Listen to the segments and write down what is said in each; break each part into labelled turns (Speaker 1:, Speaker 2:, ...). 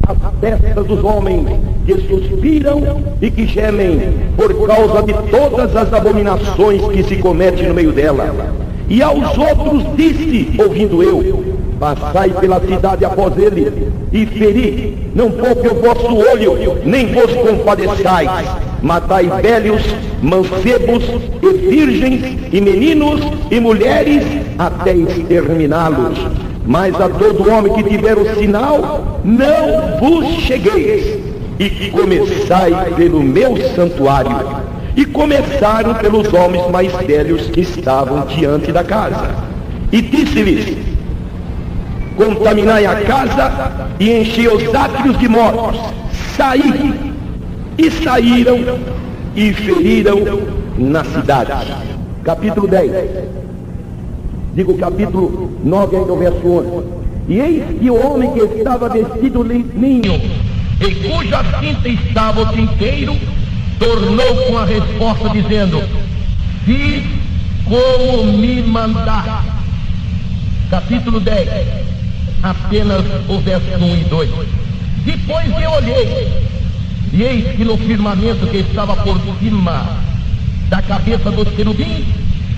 Speaker 1: as testas dos homens que suspiram e que gemem por causa de todas as abominações que se cometem no meio dela. E aos outros disse, ouvindo eu: passai pela cidade após ele, e feri, não poupe o vosso olho, nem vos compadeçais. Matai velhos, mancebos, e virgens, e meninos, e mulheres, até exterminá-los. Mas a todo homem que tiver o sinal, não vos chegueis. E começai pelo meu santuário. E começaram pelos homens mais velhos que estavam diante da casa. E disse-lhes: contaminai a casa e enchei os átrios de mortos. Saí. E saíram e feriram na cidade. Capítulo 10. Digo capítulo 9 ainda o verso 11. E eis que o homem que estava vestido de linho,
Speaker 2: em cuja cinta estava o tinteiro, tornou com a resposta dizendo: fiz como me mandaste. Capítulo 10, apenas o verso 1 e 2. Depois eu olhei, e eis que no firmamento que estava por cima da cabeça dos querubins,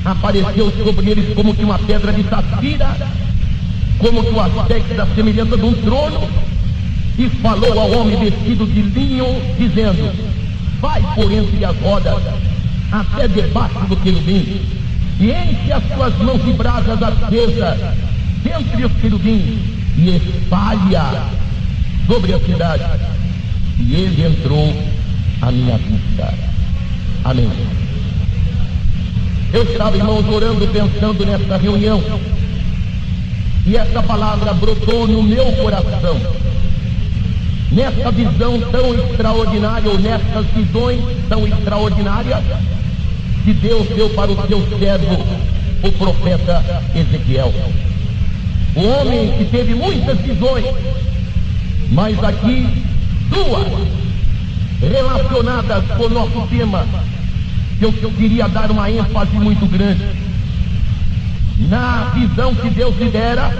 Speaker 2: apareceu sobre eles como que uma pedra de safira, como que o aspecto da semelhança de um trono, e falou ao homem vestido de linho, dizendo: vai por entre as rodas, até debaixo do querubim, e enche as tuas mãos de brasas acesas dentre os querubins, e espalha sobre a cidade. E ele entrou à minha vista. Amém. Eu estava, irmãos, orando, pensando nesta reunião, e essa palavra brotou no meu coração, nessa visão tão extraordinária, ou nessas visões tão extraordinárias, que Deus deu para o seu servo, o profeta Ezequiel. O homem que teve muitas visões, mas aqui duas relacionadas com o nosso tema, que eu queria dar uma ênfase muito grande. Na visão que Deus lhe dera,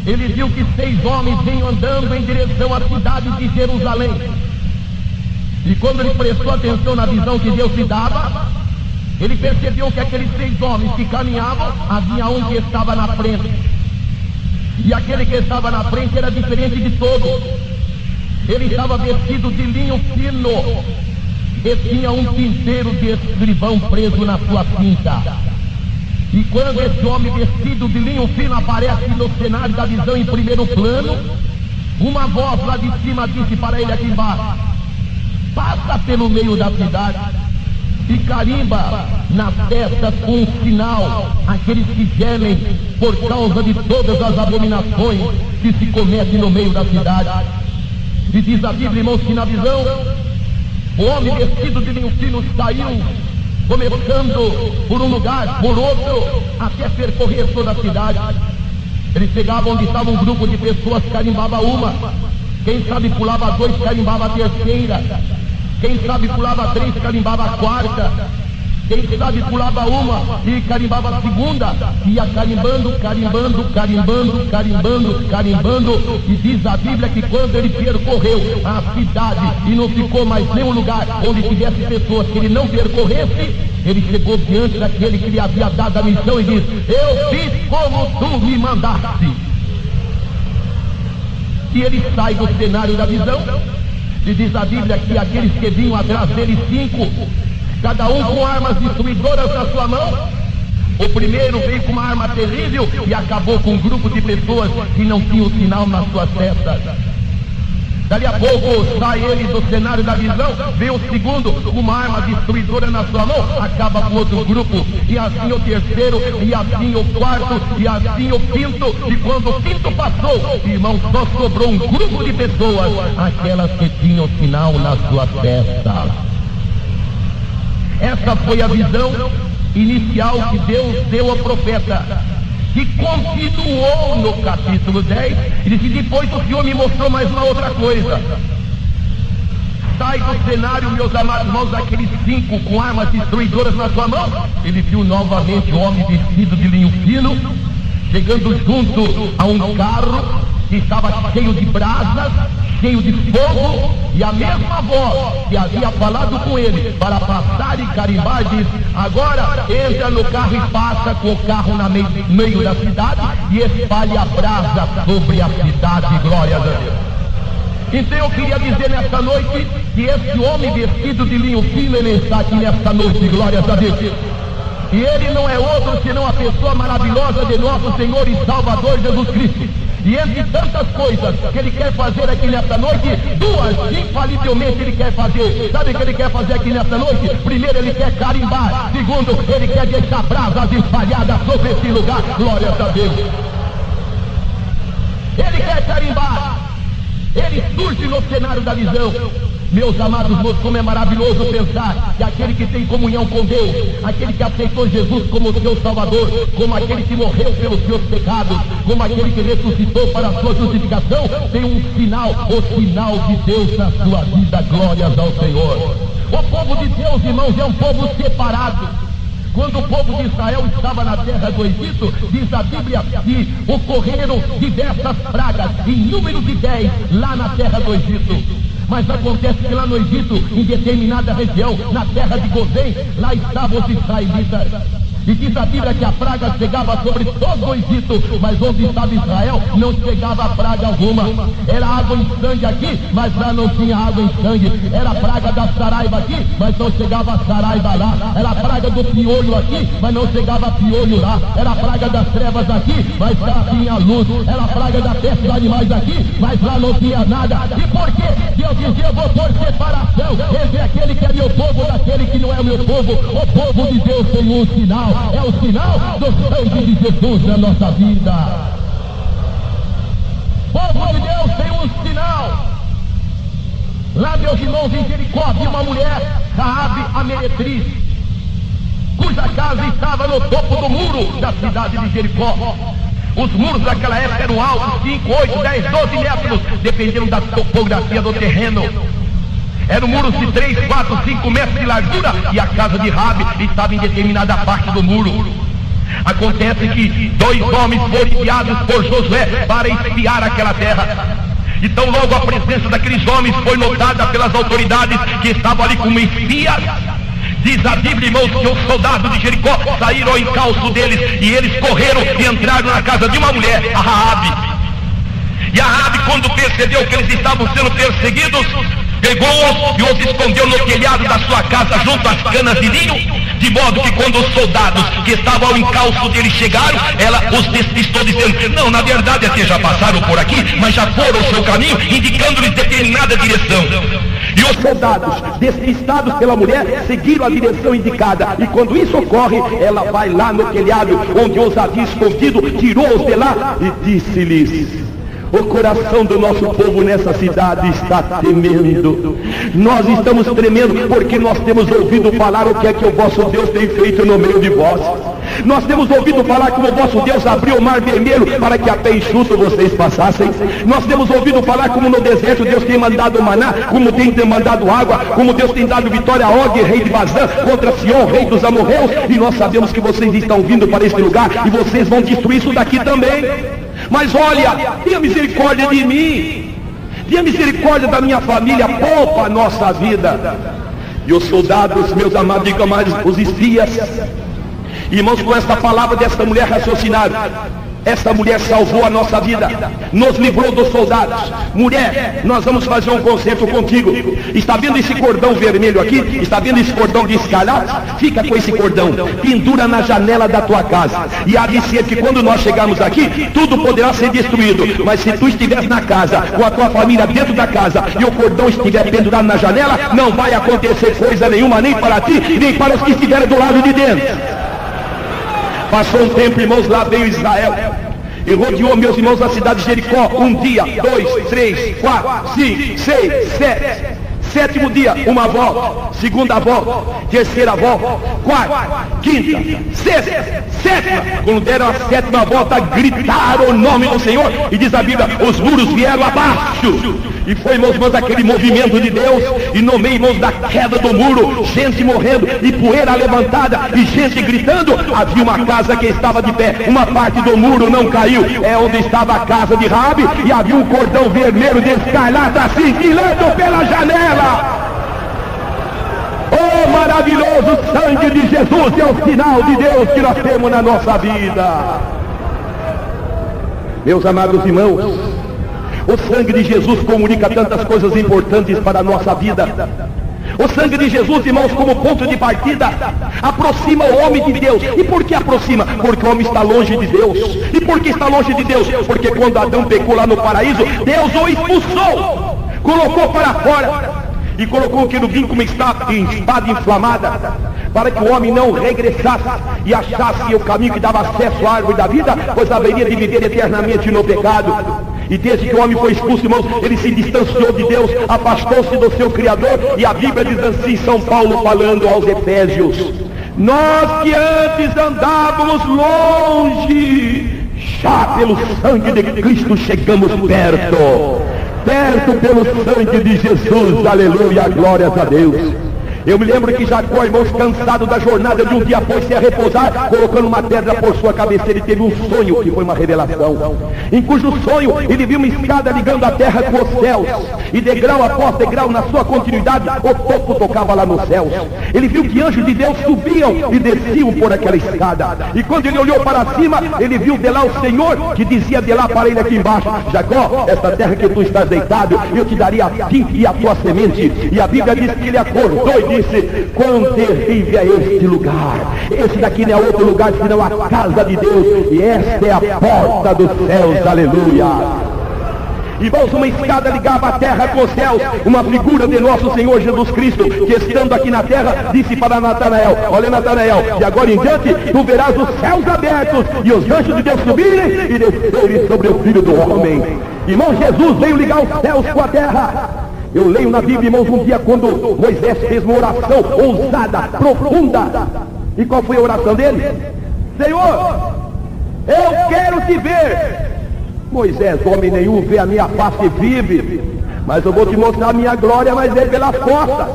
Speaker 2: ele viu que 6 homens vinham andando em direção à cidade de Jerusalém. E quando ele prestou atenção na visão que Deus lhe dava, ele percebeu que aqueles 6 homens que caminhavam, havia um que estava na frente. E aquele que estava na frente era diferente de todos. Ele estava vestido de linho fino e tinha um tinteiro de escrivão preso na sua cinta. E quando esse homem vestido de linho fino aparece no cenário da visão em primeiro plano, uma voz lá de cima disse para ele aqui embaixo: passa pelo meio da cidade e carimba nas testas com um sinal aqueles que gemem por causa de todas as abominações que se cometem no meio da cidade. E diz a Bíblia, irmãos, que na visão o homem vestido de linho fino saiu, começando por um lugar, por outro, até percorrer toda a cidade. Ele chegava onde estava um grupo de pessoas, carimbava uma, quem sabe pulava 2, carimbava a terceira, quem sabe pulava 3, carimbava a quarta, quem sabe pulava uma e carimbava a segunda, ia carimbando, carimbando, carimbando, carimbando, carimbando. E diz a Bíblia que quando ele percorreu a cidade e não ficou mais nenhum lugar onde tivesse pessoas que ele não percorresse, ele chegou diante daquele que lhe havia dado a missão e disse: eu fiz como tu me mandaste. E ele sai do cenário da visão, e diz a Bíblia que aqueles que vinham atrás dele, 5, cada um com armas destruidoras na sua mão. O primeiro veio com uma arma terrível e acabou com um grupo de pessoas que não tinham sinal nas suas testas. Dali a pouco sai ele do cenário da visão, vem o segundo com uma arma destruidora na sua mão, acaba com outro grupo, e assim o terceiro, e assim o quarto, e assim o quinto. E quando o quinto passou, irmão, só sobrou um grupo de pessoas, aquelas que tinham sinal nas suas testas. Essa foi a visão inicial que Deus deu ao profeta, que continuou no capítulo 10, e disse: depois o Senhor me mostrou mais uma outra coisa. Sai do cenário, meus amados irmãos, aqueles 5 com armas destruidoras na sua mão. Ele viu novamente o homem vestido de linho fino, chegando junto a um carro, que estava cheio de brasas, cheio de fogo, e a mesma voz que havia falado com ele para passar e carimbar diz: agora entra no carro e passa com o carro no meio da cidade e espalhe a brasa sobre a cidade. Glórias a Deus. Então eu queria dizer nesta noite que esse homem vestido de linho fino, ele está aqui nesta noite. Glórias a Deus. E ele não é outro senão a pessoa maravilhosa de nosso Senhor e Salvador Jesus Cristo. E entre tantas coisas que ele quer fazer aqui nesta noite, duas infalivelmente ele quer fazer. Sabe o que ele quer fazer aqui nesta noite? Primeiro, ele quer carimbar. Segundo, ele quer deixar brasas espalhadas sobre esse lugar. Glórias a Deus. Ele quer carimbar. Ele surge no cenário da visão. Meus amados irmãos, como é maravilhoso pensar que aquele que tem comunhão com Deus, aquele que aceitou Jesus como seu Salvador, como aquele que morreu pelos seus pecados, como aquele que ressuscitou para a sua justificação, tem um sinal, o sinal de Deus na sua vida. Glórias ao Senhor. O povo de Deus, irmãos, é um povo separado. Quando o povo de Israel estava na terra do Egito, diz a Bíblia que ocorreram diversas pragas, em número de 10, lá na terra do Egito. Mas acontece que lá no Egito, em determinada região, na terra de Gozém, lá estavam os israelitas. E diz a Bíblia que a praga chegava sobre todo o Egito, mas onde estava Israel não chegava praga alguma. Era água em sangue aqui, mas lá não tinha água em sangue. Era a praga da saraiva aqui, mas não chegava a saraiva lá. Era a praga do piolho aqui, mas não chegava piolho lá. Era a praga das trevas aqui, mas lá tinha luz. Era a praga da peste dos animais aqui, mas lá não tinha nada. E por quê? Deus dizia: eu vou pôr separação entre aquele que é meu povo e daquele que não é meu povo. O povo de Deus tem um sinal. É o sinal do sangue de Jesus na nossa vida. O povo de Deus tem um sinal. Lá, meus irmãos, em Jericó havia uma mulher, Raabe a meretriz, cuja casa estava no topo do muro da cidade de Jericó. Os muros daquela época eram altos, 5, 8, 10, 12 metros, dependendo da topografia do terreno. Eram muros de 3, 4, 5 metros de largura, e a casa de Raabe estava em determinada parte do muro. Acontece que 2 homens foram enviados por Josué para espiar aquela terra. Então logo a presença daqueles homens foi notada pelas autoridades que estavam ali como espias. Diz a Bíblia, irmãos, que os soldados de Jericó saíram ao encalço deles, e eles correram e entraram na casa de uma mulher, a Raabe. E a Raabe, quando percebeu que eles estavam sendo perseguidos, pegou-os e os escondeu no telhado da sua casa junto às canas de linho, de modo que quando os soldados que estavam ao encalço dele chegaram, ela os despistou dizendo: não, na verdade até já passaram por aqui, mas já foram o seu caminho, indicando-lhes determinada direção.
Speaker 1: E os soldados, despistados pela mulher, seguiram a direção indicada. E quando isso ocorre, ela vai lá no telhado onde os havia escondido, tirou-os de lá e disse-lhes: o coração do nosso povo nessa cidade está temendo. Nós estamos tremendo porque nós temos ouvido falar o que é que o vosso Deus tem feito no meio de vós. Nós temos ouvido falar como o vosso Deus abriu o mar vermelho para que a pé enxuto vocês passassem. Nós temos ouvido falar como no deserto Deus tem mandado maná, como tem mandado água, como Deus tem dado vitória a Og, rei de Bazã, contra Sion, rei dos amorreus. E nós sabemos que vocês estão vindo para este lugar e vocês vão destruir isso daqui também. Mas olha, tenha misericórdia de mim, tenha misericórdia da minha família, poupa a nossa vida. E os soldados, meus amados e amados, os espias, irmãos, com esta palavra desta mulher raciocinaram: esta mulher salvou a nossa vida, nos livrou dos soldados. Mulher, nós vamos fazer um concerto contigo. Está vendo esse cordão vermelho aqui? Está vendo esse cordão de escarlate? Fica com esse cordão, pendura na janela da tua casa. E há de ser que quando nós chegarmos aqui, tudo poderá ser destruído. Mas se tu estiveres na casa, com a tua família dentro da casa, e o cordão estiver pendurado na janela, não vai acontecer coisa nenhuma, nem para ti, nem para os que estiverem do lado de dentro. Passou um tempo, irmãos, lá veio Israel e rodeou, meus irmãos, a cidade de Jericó. Um dia, 2, 3, 4, 5, 6, 7. Sétimo dia, uma volta. Segunda volta. Terceira volta. Quarta, quinta, sexta, sétima. Quando deram a sétima volta, gritaram o nome do Senhor. E diz a Bíblia: os muros vieram abaixo. E foi, irmãos, aquele movimento de Deus, e no meio, irmãos, da queda do muro, gente morrendo, e poeira levantada, e gente gritando, havia uma casa que estava de pé, uma parte do muro não caiu, é onde estava a casa de Raabe, e havia um cordão vermelho de escarlata cintilando pela janela. Oh, maravilhoso sangue de Jesus, é o sinal de Deus que nós temos na nossa vida. Meus amados irmãos, o sangue de Jesus comunica tantas coisas importantes para a nossa vida. O sangue de Jesus, irmãos, como ponto de partida, aproxima o homem de Deus. E por que aproxima? Porque o homem está longe de Deus. E por que está longe de Deus? Porque quando Adão pecou lá no paraíso, Deus o expulsou, colocou para fora, e colocou o querubim como espada inflamada, para que o homem não regressasse e achasse o caminho que dava acesso à árvore da vida, pois haveria de viver eternamente no pecado. E desde que o homem foi expulso, irmãos, ele se distanciou de Deus, afastou-se do seu Criador, e a Bíblia diz assim, São Paulo falando aos Efésios: nós que antes andávamos longe, já pelo sangue de Cristo chegamos perto pelo sangue de Jesus, aleluia, glórias a Deus. Eu me lembro que Jacó, irmãos, cansado da jornada de um dia, pôs-se a repousar, colocando uma pedra por sua cabeceira, e teve um sonho que foi uma revelação, em cujo sonho ele viu uma escada ligando a terra com os céus, e degrau após degrau, na sua continuidade, o topo tocava lá nos céus. Ele viu que anjos de Deus subiam e desciam por aquela escada, e quando ele olhou para cima, ele viu de lá o Senhor, que dizia de lá para ele aqui embaixo: Jacó, esta terra que tu estás deitado, eu te daria a ti e a tua semente. E a Bíblia diz que ele acordou e disse: quão terrível é este lugar. Esse daqui não é outro lugar senão a casa de Deus, e esta é a porta dos céus, aleluia. Irmãos, uma escada ligava a terra com os céus, uma figura de nosso Senhor Jesus Cristo, que estando aqui na terra, disse para Natanael: olha, Natanael, de agora em diante tu verás os céus abertos e os anjos de Deus subirem e descerem sobre o Filho do Homem. Irmão, Jesus veio ligar os céus com a terra. Eu leio na Bíblia, irmãos, um dia quando Moisés fez uma oração ousada, profunda. E qual foi a oração dele? Senhor, eu quero te ver. Moisés, homem nenhum vê a minha face e vive, mas eu vou te mostrar a minha glória, mas é pelas costas.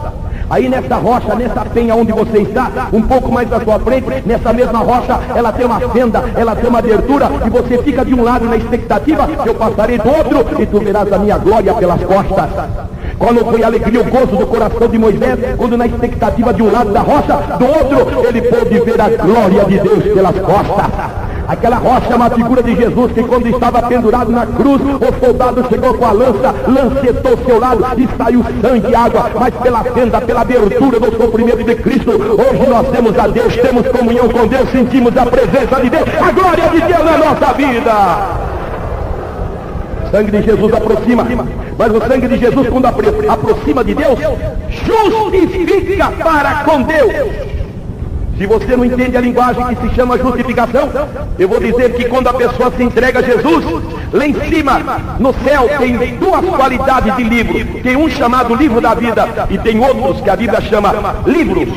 Speaker 1: Aí nessa rocha, nessa penha onde você está, um pouco mais à sua frente, nessa mesma rocha, ela tem uma fenda, ela tem uma abertura, e você fica de um lado na expectativa, eu passarei do outro, e tu verás a minha glória pelas costas. Quando foi a alegria, o gozo do coração de Moisés, quando na expectativa de um lado da rocha, do outro, ele pôde ver a glória de Deus pelas costas. Aquela rocha é uma figura de Jesus, que quando estava pendurado na cruz, o soldado chegou com a lança, lancetou seu lado e saiu sangue e água, mas pela fenda, pela abertura do sofrimento de Cristo, hoje nós temos a Deus, temos comunhão com Deus, sentimos a presença de Deus, a glória de Deus na nossa vida. O sangue de Jesus aproxima, mas o sangue de Jesus, quando aproxima de Deus, justifica para com Deus. Se você não entende a linguagem que se chama justificação, eu vou dizer que quando a pessoa se entrega a Jesus, lá em cima, no céu, tem duas qualidades de livro. Tem um chamado livro da vida, e tem outros que a Bíblia chama livros.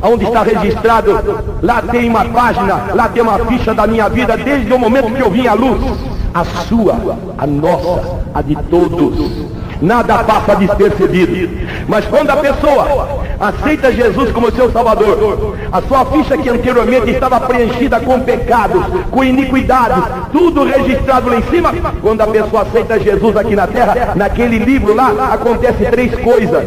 Speaker 1: Onde está registrado, lá tem uma página, lá tem uma ficha da minha vida, desde o momento que eu vim à luz. A sua, a nossa, a de todos. Nada passa despercebido. Mas quando a pessoa aceita Jesus como seu Salvador, a sua ficha que anteriormente estava preenchida com pecados, com iniquidades, tudo registrado lá em cima, quando a pessoa aceita Jesus aqui na terra, naquele livro lá, acontece três coisas.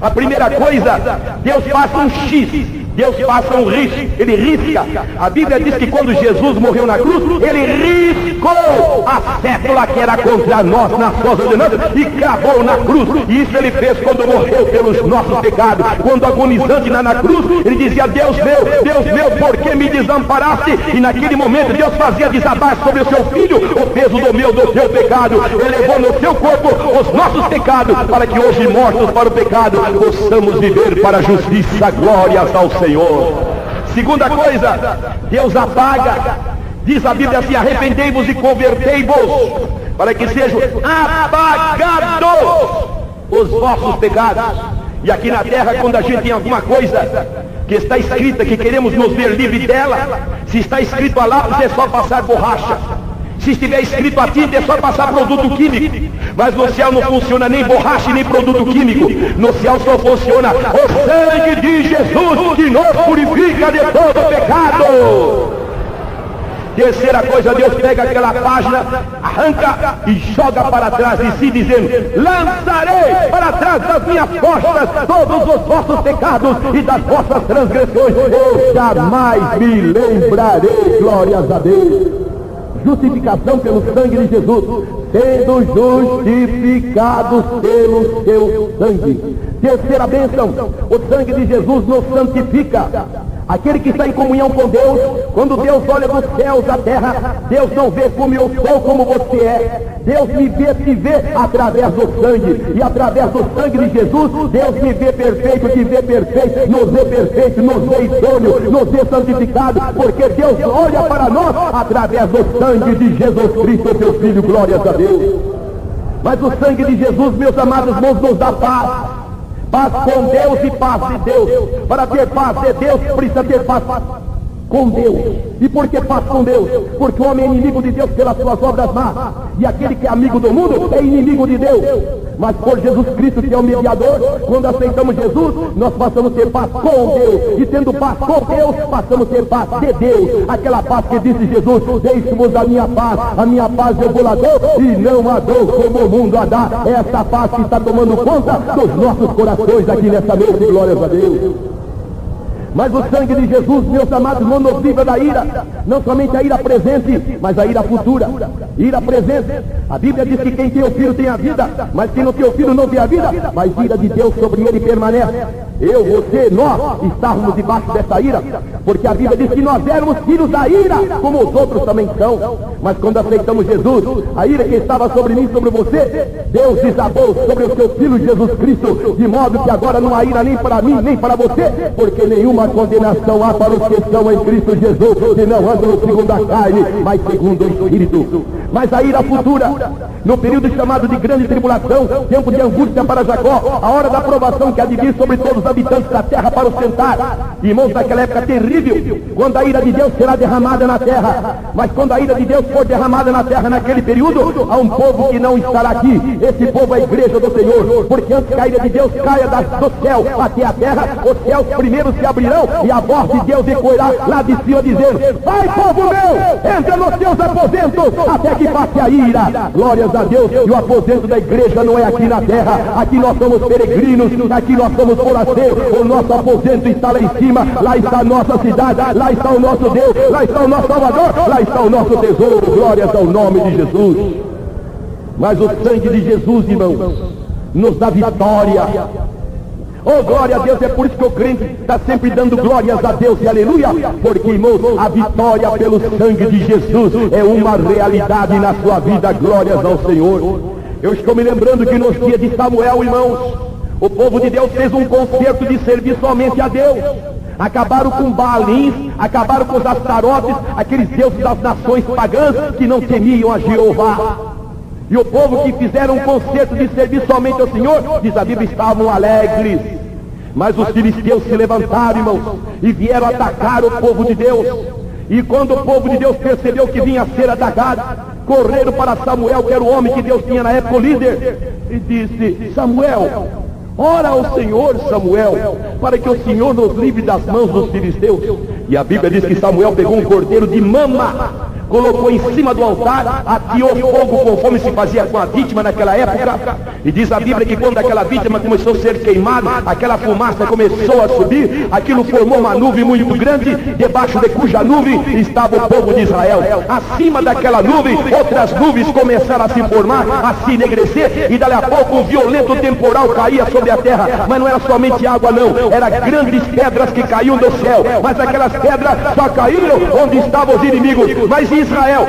Speaker 1: A primeira coisa, Deus passa um X, Deus passa um risco, ele risca. A Bíblia diz que quando Jesus morreu na cruz, ele riscou a cédula que era contra nós nas suas ordenanças e cravou na cruz. E isso ele fez quando morreu pelos nossos pecados. Quando agonizante lá na cruz, ele dizia: Deus meu, por que me desamparaste? E naquele momento Deus fazia desabar sobre o seu filho o peso do meu, do teu pecado. Ele levou no seu corpo os nossos pecados, para que hoje, mortos para o pecado, possamos viver para a justiça. Glórias ao Senhor. Segunda coisa, Deus apaga. Diz a Bíblia assim: arrependei-vos e convertei-vos, para que sejam apagados os vossos pecados. E aqui na terra, quando a gente tem alguma coisa que está escrita, que queremos nos ver livre dela, se está escrito a lápis, é só passar borracha. Se estiver escrito a tinta, é só passar produto químico. Mas no céu não funciona nem borracha nem produto químico. No céu só funciona o sangue de Jesus, que nos purifica de todo pecado. Terceira coisa, Deus pega aquela página, arranca e joga para trás de si, dizendo: lançarei para trás das minhas costas todos os vossos pecados e das vossas transgressões. Eu jamais me lembrarei. Glórias a Deus. Justificação pelo sangue de Jesus, sendo justificados pelo seu sangue. Terceira bênção, o sangue de Jesus nos santifica. Aquele que está em comunhão com Deus, quando Deus olha dos céus à terra, Deus não vê como eu sou, como você é. Deus me vê, te vê através do sangue. E através do sangue de Jesus, Deus me vê perfeito, te vê perfeito, nos vê perfeito, nos vê idôneo, nos vê santificado, porque Deus olha para nós através do sangue de Jesus Cristo, seu Filho. Glórias a Deus. Mas o sangue de Jesus, meus amados irmãos, nos dá paz. Paz com Deus e paz de Deus. Para ter paz de Deus, precisa ter paz com Deus. E por que paz com Deus? Porque o homem é inimigo de Deus pelas suas obras más. E aquele que é amigo do mundo é inimigo de Deus. Mas por Jesus Cristo, que é o mediador, quando aceitamos Jesus, nós passamos a ter paz com Deus. E tendo paz com Deus, passamos a ter paz de Deus. Aquela paz que disse Jesus: deixe-vos a minha paz eu vou lá dou, e não a dou como o mundo a dá. É essa paz que está tomando conta dos nossos corações aqui nessa noite. Glórias a Deus. Mas o sangue de Jesus, meus amados, não nos livra da ira. Não somente a ira presente, mas a ira futura. Ira presente. A Bíblia diz que quem tem o Filho tem a vida, mas quem não tem o Filho não tem a vida. Mas a ira de Deus sobre ele permanece. Eu, você, nós estávamos debaixo dessa ira, porque a Bíblia diz que nós éramos filhos da ira, como os outros também são. Mas quando aceitamos Jesus, a ira que estava sobre mim, sobre você, Deus desabou sobre o seu Filho Jesus Cristo, de modo que agora não há ira nem para mim, nem para você, porque nenhuma condenação há para os que estão em Cristo Jesus, que não andam segundo a carne, mas segundo o Espírito. Mas a ira futura, no período chamado de grande tribulação, tempo de angústia para Jacó, a hora da provação que há de vir sobre todos os habitantes da terra para ostentar. Irmãos, naquela época terrível, quando a ira de Deus será derramada na terra. Mas quando a ira de Deus for derramada na terra naquele período, há um povo que não estará aqui. Esse povo é a igreja do Senhor, porque antes que a ira de Deus caia do céu até a terra, os céus primeiro se abrirão e a voz de Deus ecoará lá de cima dizendo: vai, povo meu, entra nos teus aposentos até que passe a ira. Glórias a Deus. E o aposento da igreja não é aqui na terra. Aqui nós somos peregrinos, aqui nós somos forasteiros. O nosso aposento está lá em cima. Lá está a nossa cidade, lá está o nosso Deus, lá está o nosso Salvador, lá está o nosso tesouro. Glórias ao nome de Jesus. Mas o sangue de Jesus, irmãos, nos dá vitória. Oh, glória a Deus. É por isso que o crente está sempre dando glórias a Deus e aleluia, porque, irmãos, a vitória pelo sangue de Jesus é uma realidade na sua vida. Glórias ao Senhor. Eu estou me lembrando que nos dias de Samuel, irmãos, o povo de Deus fez um concerto de servir somente a Deus. Acabaram com Baalins, acabaram com os Astarotes, aqueles deuses das nações pagãs que não temiam a Jeová. E o povo que fizeram um concerto de servir somente ao Senhor, diz a Bíblia, estavam alegres. Mas os filisteus se levantaram, irmãos, e vieram atacar o povo de Deus. E quando o povo de Deus percebeu que vinha a ser atacado, correram para Samuel, que era o homem que Deus tinha na época, o líder, e disse: Samuel, ora ao Senhor, Samuel, para que o Senhor nos livre das mãos dos filisteus. E a Bíblia diz que Samuel pegou um cordeiro de mama, colocou em cima do altar, ateou fogo conforme se fazia com a vítima naquela época. E diz a Bíblia que quando aquela vítima começou a ser queimada, aquela fumaça começou a subir, aquilo formou uma nuvem muito grande, debaixo de cuja nuvem estava o povo de Israel. Acima daquela nuvem, outras nuvens começaram a se formar, a se enegrecer, e dali a pouco um violento temporal caía sobre a terra. Mas não era somente água não, eram grandes pedras que caíam do céu. Mas aquelas pedras só caíram onde estavam os inimigos. Mas Israel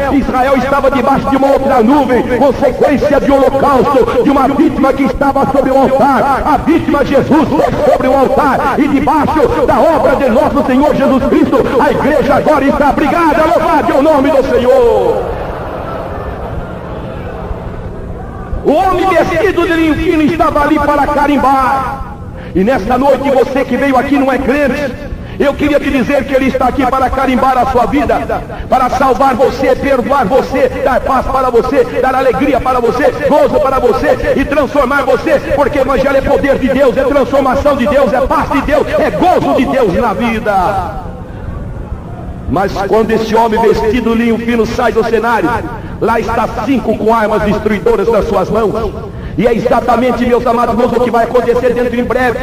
Speaker 1: estava debaixo de uma outra nuvem, consequência de holocausto, de uma vítima que estava sobre o altar. A vítima Jesus sobre o altar, e debaixo da obra de nosso Senhor Jesus Cristo, a igreja agora está abrigada. Louvado é o nome do Senhor. O homem vestido de linho fino estava ali para carimbar. E nesta noite, você que veio aqui não é crente, Eu queria te dizer que Ele está aqui para carimbar a sua vida, para salvar você, perdoar você, dar paz para você, dar alegria para você, gozo para você e transformar você, porque o Evangelho é poder de Deus, é transformação de Deus, é paz de Deus, é gozo de Deus na vida. Mas quando esse homem vestido de linho fino sai do cenário, lá está 5 com armas destruidoras nas suas mãos. E é exatamente, meus amados irmãos, o que vai acontecer dentro em breve.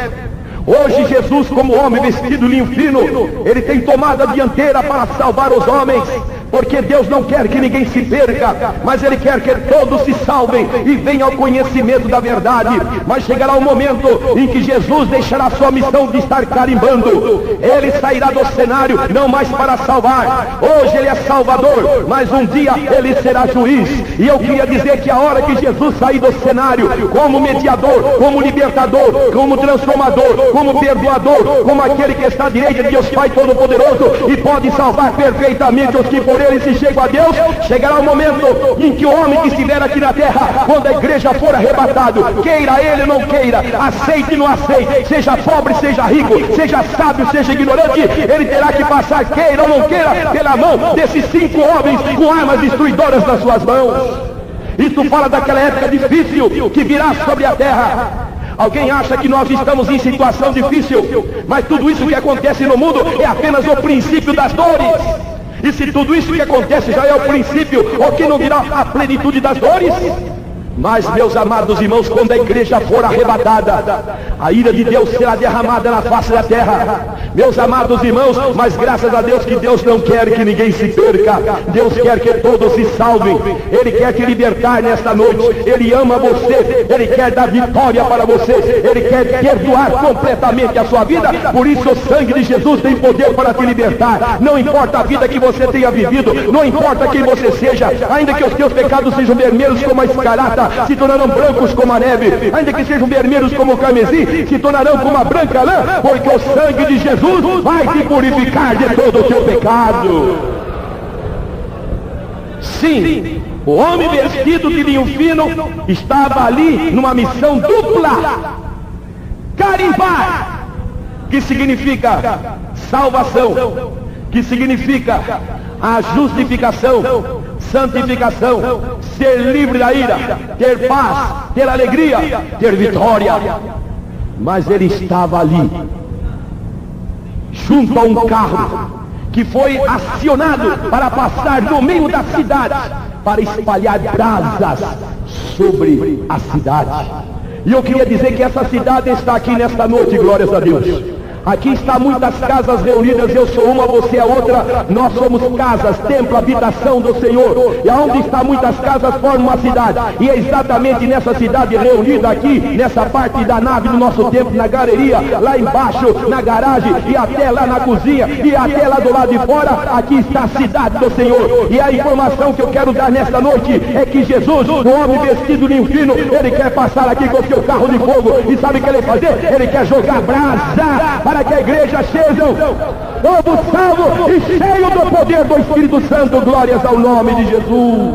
Speaker 1: Hoje Jesus, como homem vestido de linho fino, Ele tem tomado a dianteira para salvar os homens, porque Deus não quer que ninguém se perca, mas Ele quer que todos se salvem e venham ao conhecimento da verdade. Mas chegará o momento em que Jesus deixará sua missão de estar carimbando. Ele sairá do cenário, não mais para salvar. Hoje Ele é Salvador, mas um dia Ele será juiz. E eu queria dizer que a hora que Jesus sair do cenário, como mediador, como libertador, como transformador, como perdoador, como aquele que está à direita de Deus Pai Todo-Poderoso e pode salvar perfeitamente os que por Ele se chegam a Deus, chegará o momento em que o homem que estiver aqui na terra, quando a igreja for arrebatado, queira ele ou não queira, aceite ou não aceite, seja pobre, seja rico, seja sábio, seja ignorante, ele terá que passar, queira ou não queira, pela mão desses 5 homens com armas destruidoras nas suas mãos. Isso fala daquela época difícil que virá sobre a terra. Alguém acha que nós estamos em situação difícil, mas tudo isso que acontece no mundo é apenas o princípio das dores. E se tudo isso que acontece já é o princípio, o que não virá a plenitude das dores? Mas, meus amados irmãos, quando a igreja for arrebatada, a ira de Deus será derramada na face da terra. Meus amados irmãos, mas graças a Deus que Deus não quer que ninguém se perca. Deus quer que todos se salvem. Ele quer te libertar nesta noite. Ele ama você. Ele quer dar vitória para você. Ele quer perdoar completamente a sua vida. Por isso o sangue de Jesus tem poder para te libertar. Não importa a vida que você tenha vivido, não importa quem você seja, ainda que os teus pecados sejam vermelhos como a escarlata, se tornarão brancos como a neve, ainda que sejam vermelhos como o carmesim, se tornarão como a branca lã, porque o sangue de Jesus vai te purificar de todo o teu pecado. Sim, o homem vestido de linho fino estava ali numa missão dupla: carimbar, que significa salvação, que significa a justificação, santificação, ser livre da ira, ter paz, ter alegria, ter vitória. Mas ele estava ali, junto a um carro que foi acionado para passar no meio da cidade, para espalhar brasas sobre a cidade. E eu queria dizer que essa cidade está aqui nesta noite, glórias a Deus. Aqui está muitas casas reunidas, eu sou uma, você é outra, nós somos casas, templo, habitação do Senhor. E aonde está muitas casas forma uma cidade. E é exatamente nessa cidade reunida aqui, nessa parte da nave do nosso templo, na galeria, lá embaixo, na garagem, e até lá na cozinha, e até lá do lado de fora, aqui está a cidade do Senhor. E a informação que eu quero dar nesta noite é que Jesus, o homem vestido de linho fino, ele quer passar aqui com o seu carro de fogo. E sabe o que ele vai fazer? Ele quer jogar brasa para que a igreja seja povo salvo e cheio do poder do Espírito Santo. Glórias ao nome de Jesus.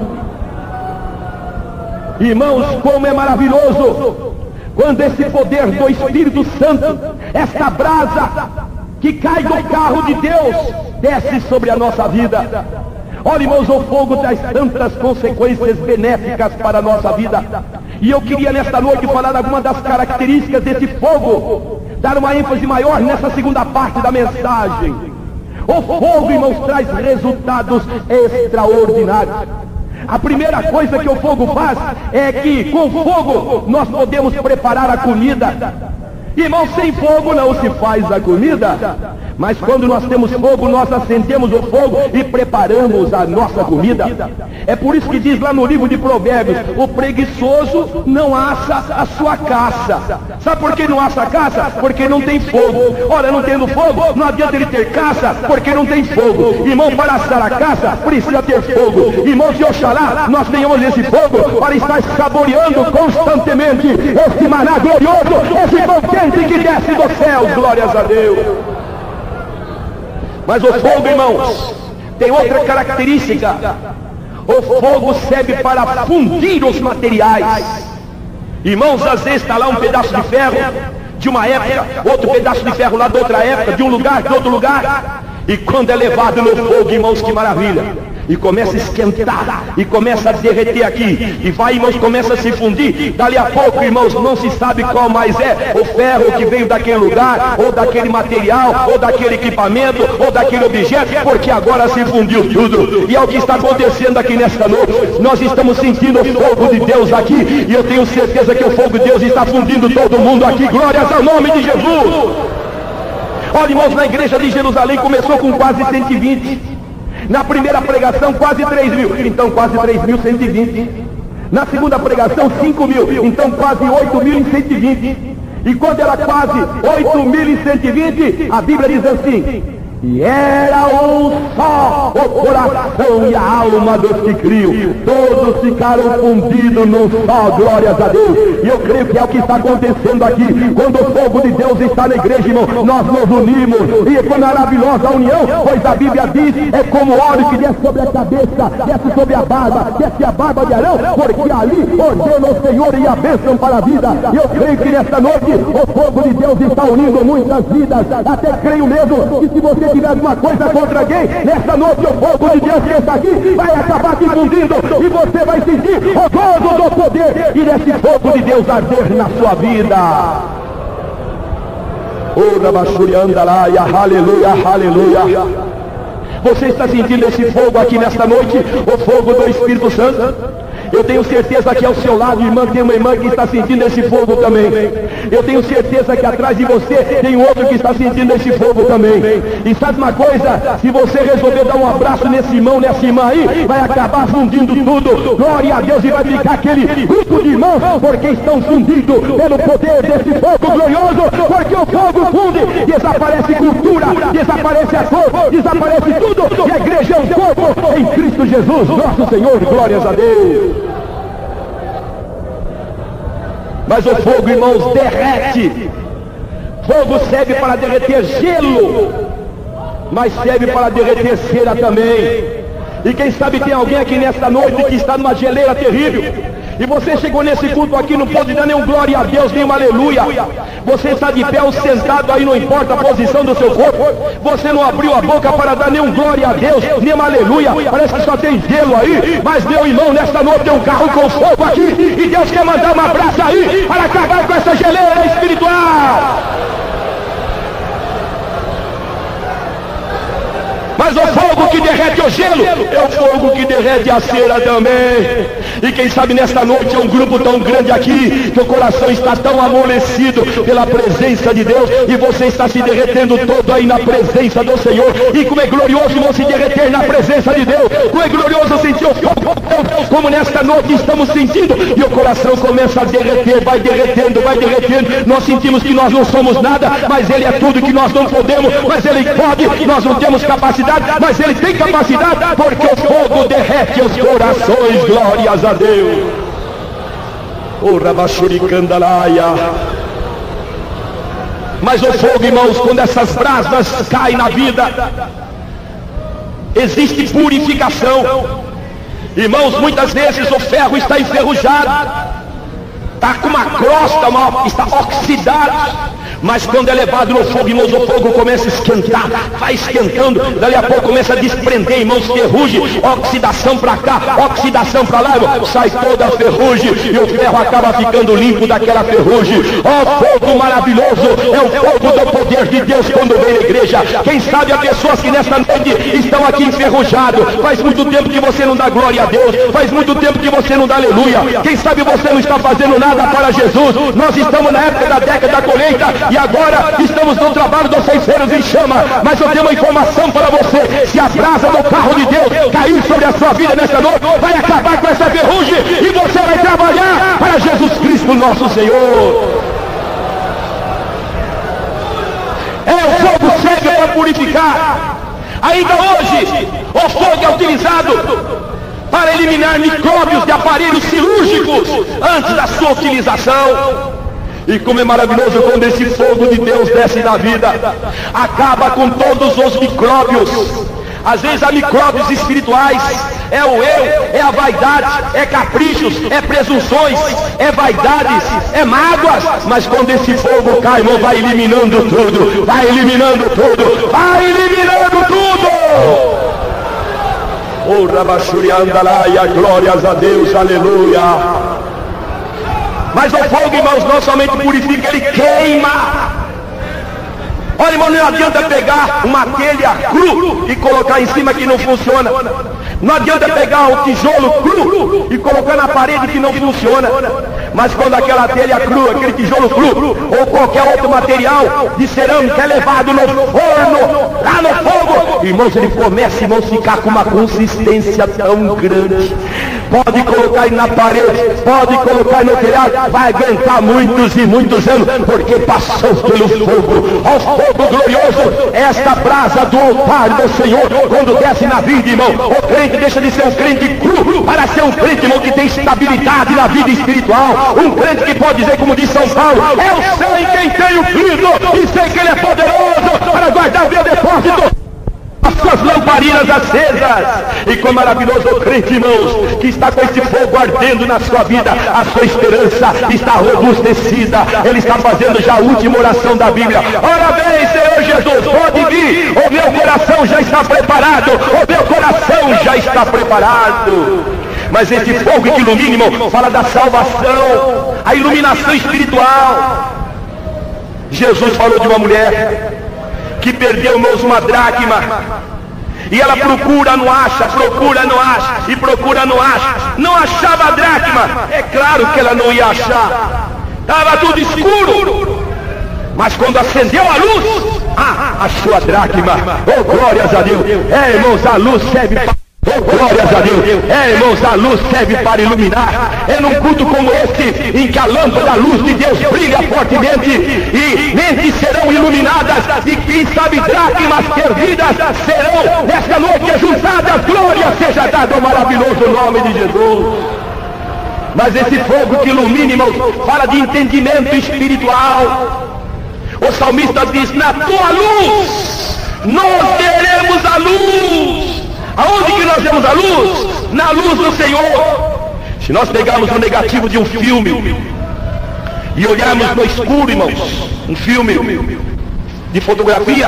Speaker 1: Irmãos, como é maravilhoso quando esse poder do Espírito Santo, essa brasa que cai do carro de Deus, desce sobre a nossa vida. Olha, irmãos, o fogo traz tantas consequências benéficas para a nossa vida. E eu queria nesta noite falar algumas das características desse fogo, dar uma ênfase maior nessa segunda parte da mensagem. O fogo, irmãos, traz resultados extraordinários. A primeira coisa que o fogo faz é que com fogo nós podemos preparar a comida. Irmão, sem fogo não se faz a comida, mas quando nós temos fogo, nós acendemos o fogo e preparamos a nossa comida. É por isso que diz lá no livro de Provérbios: o preguiçoso não assa a sua caça. Sabe por que não assa a caça? Porque não tem fogo. Ora, não tendo fogo, não adianta ele ter caça, porque não tem fogo. Irmão, para assar a caça, precisa ter fogo. Irmão, se oxalá nós tenhamos esse fogo para estar saboreando constantemente esse maná glorioso, esse pão quente que desce dos céus, glórias a Deus. Mas o fogo, irmãos, tem outra característica. O fogo serve para fundir os materiais. Irmãos, às vezes está lá um pedaço de ferro de uma época, outro pedaço de ferro lá de outra época, de um lugar, de outro lugar. E quando é levado no fogo, irmãos, que maravilha! E começa a esquentar, e começa a derreter aqui, e vai, irmãos, começa a se fundir. Dali a pouco, irmãos, não se sabe qual mais é o ferro que veio daquele lugar, ou daquele material, ou daquele equipamento, ou daquele objeto, porque agora se fundiu tudo. E é o que está acontecendo aqui nesta noite. Nós estamos sentindo o fogo de Deus aqui, e eu tenho certeza que o fogo de Deus está fundindo todo mundo aqui. Glórias ao nome de Jesus. Olha, irmãos, na igreja de Jerusalém começou com quase 120. Na primeira pregação, quase 3.000. Então, quase 3.120. Na segunda pregação, 5.000. Então, quase 8.120. E quando era quase 8.120, a Bíblia diz assim: e era um só o coração e a alma dos que criam. Todos ficaram fundidos num só, glórias a Deus. E eu creio que é o que está acontecendo aqui. Quando o fogo de Deus está na igreja, irmão, nós nos unimos. E é maravilhosa a união, pois a Bíblia diz, é como óleo que desce sobre a cabeça, desce sobre a barba, desce a barba de Arão, porque ali ordena o Senhor e a bênção para a vida. E eu creio que nesta noite o fogo de Deus está unindo muitas vidas. Até creio mesmo que se você tiver alguma coisa contra alguém, nessa noite o fogo de Deus que está aqui vai acabar te fundindo, e você vai sentir o gozo do poder, e desse fogo de Deus arder na sua vida. Aleluia, aleluia. Você está sentindo esse fogo aqui nesta noite, o fogo do Espírito Santo? Eu tenho certeza que ao seu lado, irmã, tem uma irmã que está sentindo esse fogo também. Eu tenho certeza que atrás de você tem outro que está sentindo esse fogo também. E sabe uma coisa? Se você resolver dar um abraço nesse irmão, nessa irmã aí, vai acabar fundindo tudo. Glória a Deus, e vai ficar aquele grupo de irmãos, porque estão fundidos pelo poder desse fogo glorioso, porque o fogo funde, desaparece cultura, desaparece a cor, desaparece tudo, e a igreja é um corpo em Cristo Jesus, nosso Senhor. Glórias a Deus. Mas o fogo, irmãos, derrete. Fogo serve para derreter gelo, mas serve para derreter cera também. E quem sabe tem alguém aqui nesta noite que está numa geleira terrível, e você chegou nesse culto aqui, não pode dar nenhum glória a Deus, nenhum aleluia. Você está de pé ou sentado aí, não importa a posição do seu corpo, você não abriu a boca para dar nenhum glória a Deus, nenhum aleluia. Parece que só tem gelo aí. Mas meu irmão, nesta noite tem um carro com fogo aqui, e Deus quer mandar um abraço aí para acabar com essa geleira espiritual. Mas o fogo que derrete o gelo é o fogo que derrete a cera também. E quem sabe nesta noite é um grupo tão grande aqui, que o coração está tão amolecido pela presença de Deus, e você está se derretendo todo aí na presença do Senhor. E como é glorioso não se derreter na presença de Deus, como é glorioso sentir o fogo de Deus, como nesta noite estamos sentindo, e o coração começa a derreter, vai derretendo, vai derretendo. Nós sentimos que nós não somos nada, mas Ele é tudo que nós não podemos, mas Ele pode, nós não temos capacidade, mas Ele tem capacidade, porque o fogo derrete os corações. Glórias a Deus. Mas o fogo, irmãos, quando essas brasas caem na vida, existe purificação. Irmãos, muitas vezes o ferro está enferrujado, está com uma crosta, está oxidado. Mas quando é levado no fogo, irmãos, o fogo começa a esquentar, vai esquentando, dali a pouco começa a desprender, irmãos, ferrugem, oxidação para cá, oxidação para lá, irmão, sai toda a ferrugem, e o ferro acaba ficando limpo daquela ferrugem. Ó, fogo maravilhoso, é o fogo do poder de Deus quando vem na igreja. Quem sabe há pessoas que nesta noite estão aqui enferrujados, faz muito tempo que você não dá glória a Deus, faz muito tempo que você não dá aleluia, quem sabe você não está fazendo nada para Jesus. Nós estamos na época da década da colheita, e agora estamos no trabalho dos ceifeiros em chama. Mas eu tenho uma informação para você: se a brasa do carro de Deus cair sobre a sua vida nesta noite, vai acabar com essa ferrugem, e você vai trabalhar para Jesus Cristo nosso Senhor. O fogo serve para purificar. Ainda hoje o fogo é utilizado para eliminar micróbios de aparelhos cirúrgicos antes da sua utilização. E como é maravilhoso quando esse fogo de Deus desce na vida, acaba com todos os micróbios, Às vezes há micróbios espirituais, é o eu, é a vaidade, é caprichos, é presunções, é vaidades, é mágoas. Mas quando esse fogo cai, irmão, vai eliminando tudo, vai eliminando tudo, vai eliminando tudo. Oh, Rabachuriandalaia, glórias a Deus, aleluia. Mas o fogo, irmãos, não somente purifica, ele queima. Olha, irmão, não adianta pegar uma telha cru e colocar em cima que não funciona. Não adianta pegar o tijolo cru e colocar na parede que não funciona. Mas quando aquela telha crua, aquele tijolo cru ou qualquer outro material de cerâmica é levado no forno, lá no fogo, irmãos, ele começa, irmãos, a ficar com uma consistência tão grande. Pode colocar aí na parede, pode colocar aí no telhado, vai aguentar muitos e muitos anos, porque passou pelo fogo. Ao fogo glorioso, esta brasa do altar do Senhor, quando desce na vida, irmão, o crente deixa de ser um crente cru para ser um crente, irmão, que tem estabilidade na vida espiritual. Um crente que pode dizer, como diz São Paulo, eu sei quem tenho crido e sei que ele é poderoso para guardar meu depósito, as suas lamparinas acesas. E como maravilhoso o crente, irmãos, que está com esse fogo ardendo na sua vida, a sua esperança está robustecida. Ele está fazendo já a última oração da Bíblia. Ora bem, Senhor Jesus, pode vir, o meu coração já está preparado, o meu coração já está preparado. Mas esse fogo que ilumina, irmão, fala da salvação, a iluminação espiritual. Jesus falou de uma mulher que perdeu, irmãos, uma dracma, e ela procura, não acha, e procura, não acha, não achava a dracma. É claro que ela não ia achar, estava tudo escuro, mas quando acendeu a luz, achou a dracma. Oh, glórias a Deus. Irmãos, a luz serve para... Oh, glórias a Deus. Irmãos, a luz serve para iluminar. É num culto como este, em que a lâmpada da luz de Deus brilha fortemente, e mentes serão iluminadas, e quem sabe dracmas perdidas serão nesta noite juntadas. Glória seja dada ao maravilhoso nome de Jesus. Mas esse fogo que ilumina, irmãos, fala de entendimento espiritual. O salmista diz, na tua luz nós teremos a luz. Aonde que nós temos a luz? Na luz do Senhor. Se nós pegarmos o negativo de um filme e olharmos no escuro, irmãos, um filme de fotografia,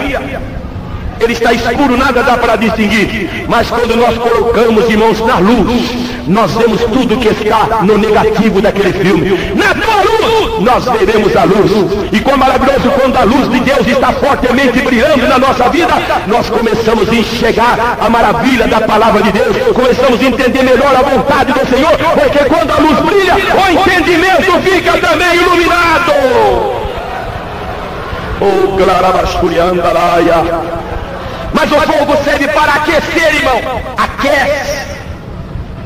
Speaker 1: ele está escuro, nada dá para distinguir. Mas quando nós colocamos, irmãos, na luz, nós vemos tudo que está no negativo daquele filme. Na tua luz nós veremos a luz. E como maravilhoso, quando a luz de Deus está fortemente brilhando na nossa vida, nós começamos a enxergar a maravilha da palavra de Deus, começamos a entender melhor a vontade do Senhor, porque quando a luz brilha, o entendimento fica também iluminado. Oh, Clarabasturiandalaia. Mas o fogo serve para aquecer, irmão. Aquece.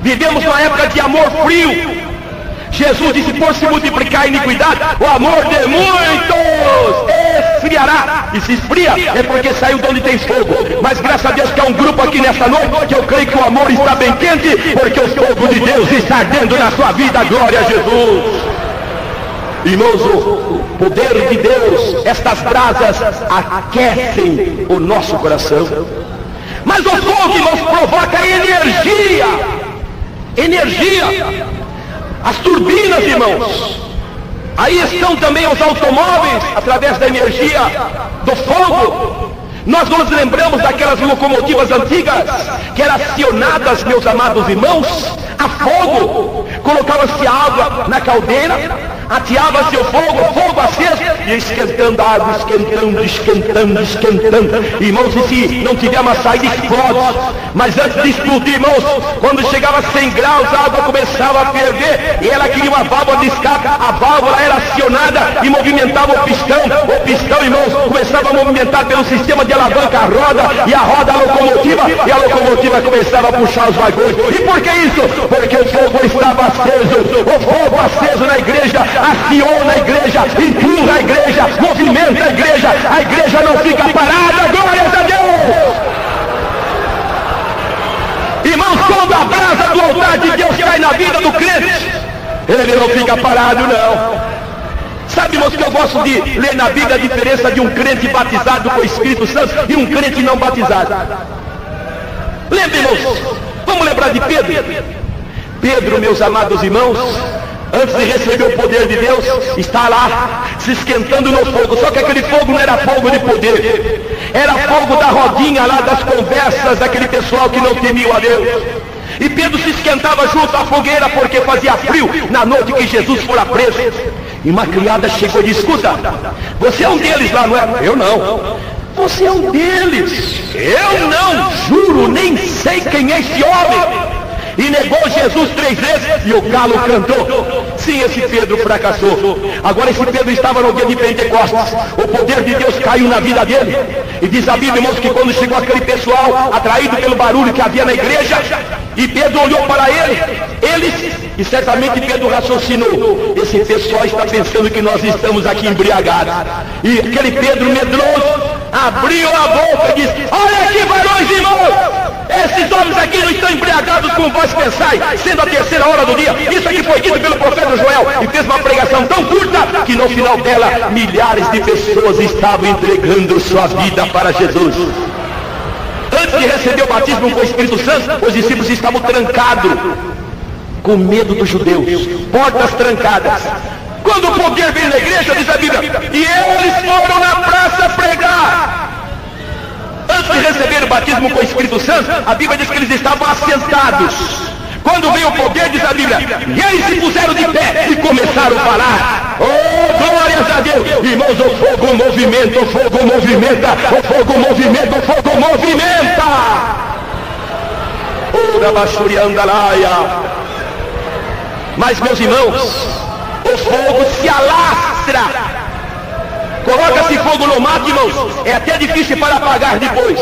Speaker 1: Vivemos uma época de amor frio. Jesus disse, por se multiplicar a iniquidade, o amor de muitos esfriará. E se esfria é porque saiu de onde tem fogo. Mas graças a Deus que há um grupo aqui nesta noite que eu creio que o amor está bem quente, porque o fogo de Deus está ardendo na sua vida. Glória a Jesus. Irmãos, o poder de Deus, estas brasas aquecem o nosso coração. Mas o fogo, irmãos, provoca energia. As turbinas, irmãos, aí estão também os automóveis, através da energia do fogo. Nós nos lembramos daquelas locomotivas antigas, que eram acionadas, meus amados irmãos, a fogo. Colocava-se água na caldeira, ateava-se o fogo aceso, e esquentando a água, esquentando. Irmãos, e se não tiver uma saída, explode. Mas antes de explodir, irmãos, quando chegava a 100 graus, a água começava a ferver, e ela queria uma válvula de escape. A válvula era acionada e movimentava o pistão. O pistão, irmãos, começava a movimentar pelo sistema de alavanca a roda, e a roda a locomotiva, e a locomotiva começava a puxar os vagões. E por que isso? Porque o fogo estava aceso. O fogo aceso na igreja aciona a igreja, empurra a igreja, movimenta a igreja não fica parada. Glórias a Deus. Irmãos, quando a brasa do altar de Deus cai na vida do crente, ele não fica parado, não. Sabe, irmãos, que eu gosto de ler na Bíblia a diferença de um crente batizado com o Espírito Santo e um crente não batizado. Lembra, irmãos? Vamos lembrar de Pedro? Pedro, meus amados irmãos, antes de receber o poder de Deus, está lá se esquentando no fogo. Só que aquele fogo não era fogo de poder, era fogo da rodinha lá, das conversas daquele pessoal que não temia a Deus. E Pedro se esquentava junto à fogueira porque fazia frio na noite que Jesus fora preso. E uma criada chegou e disse: escuta, você é um deles lá, não é? Eu não. Você é um deles. Eu não, juro, nem sei quem é esse homem. E negou Jesus 3 vezes e o galo cantou. Sim, esse Pedro fracassou. Agora esse Pedro estava no dia de Pentecostes. O poder de Deus caiu na vida dele. E diz a Bíblia, irmãos, que quando chegou aquele pessoal atraído pelo barulho que havia na igreja, e Pedro olhou para eles, e certamente Pedro raciocinou: esse pessoal está pensando que nós estamos aqui embriagados. E aquele Pedro medroso abriu a boca e disse: olha aqui, varões, irmãos, esses homens aqui não estão embriagados como vós pensais, sendo a 3ª hora do dia. Isso aqui foi dito pelo profeta Joel, e fez uma pregação tão curta que no final dela milhares de pessoas estavam entregando sua vida para Jesus. Antes de receber o batismo com o Espírito Santo, os discípulos estavam trancados, com medo dos judeus, portas trancadas. Quando o poder veio na igreja, diz a Bíblia, e eles foram na praça pregar. Antes de receber o batismo com o Espírito Santo, a Bíblia diz que eles estavam assentados. Quando veio o poder, diz a Bíblia, e eles se puseram de pé e começaram a falar. Oh, glórias a Deus! Irmãos, o fogo movimenta, o fogo movimenta, o fogo movimenta, o fogo movimenta. Ora, bachuriandalaia. Mas, meus irmãos, o fogo se alastra. Coloca-se fogo no mato, irmãos, é até difícil para apagar depois.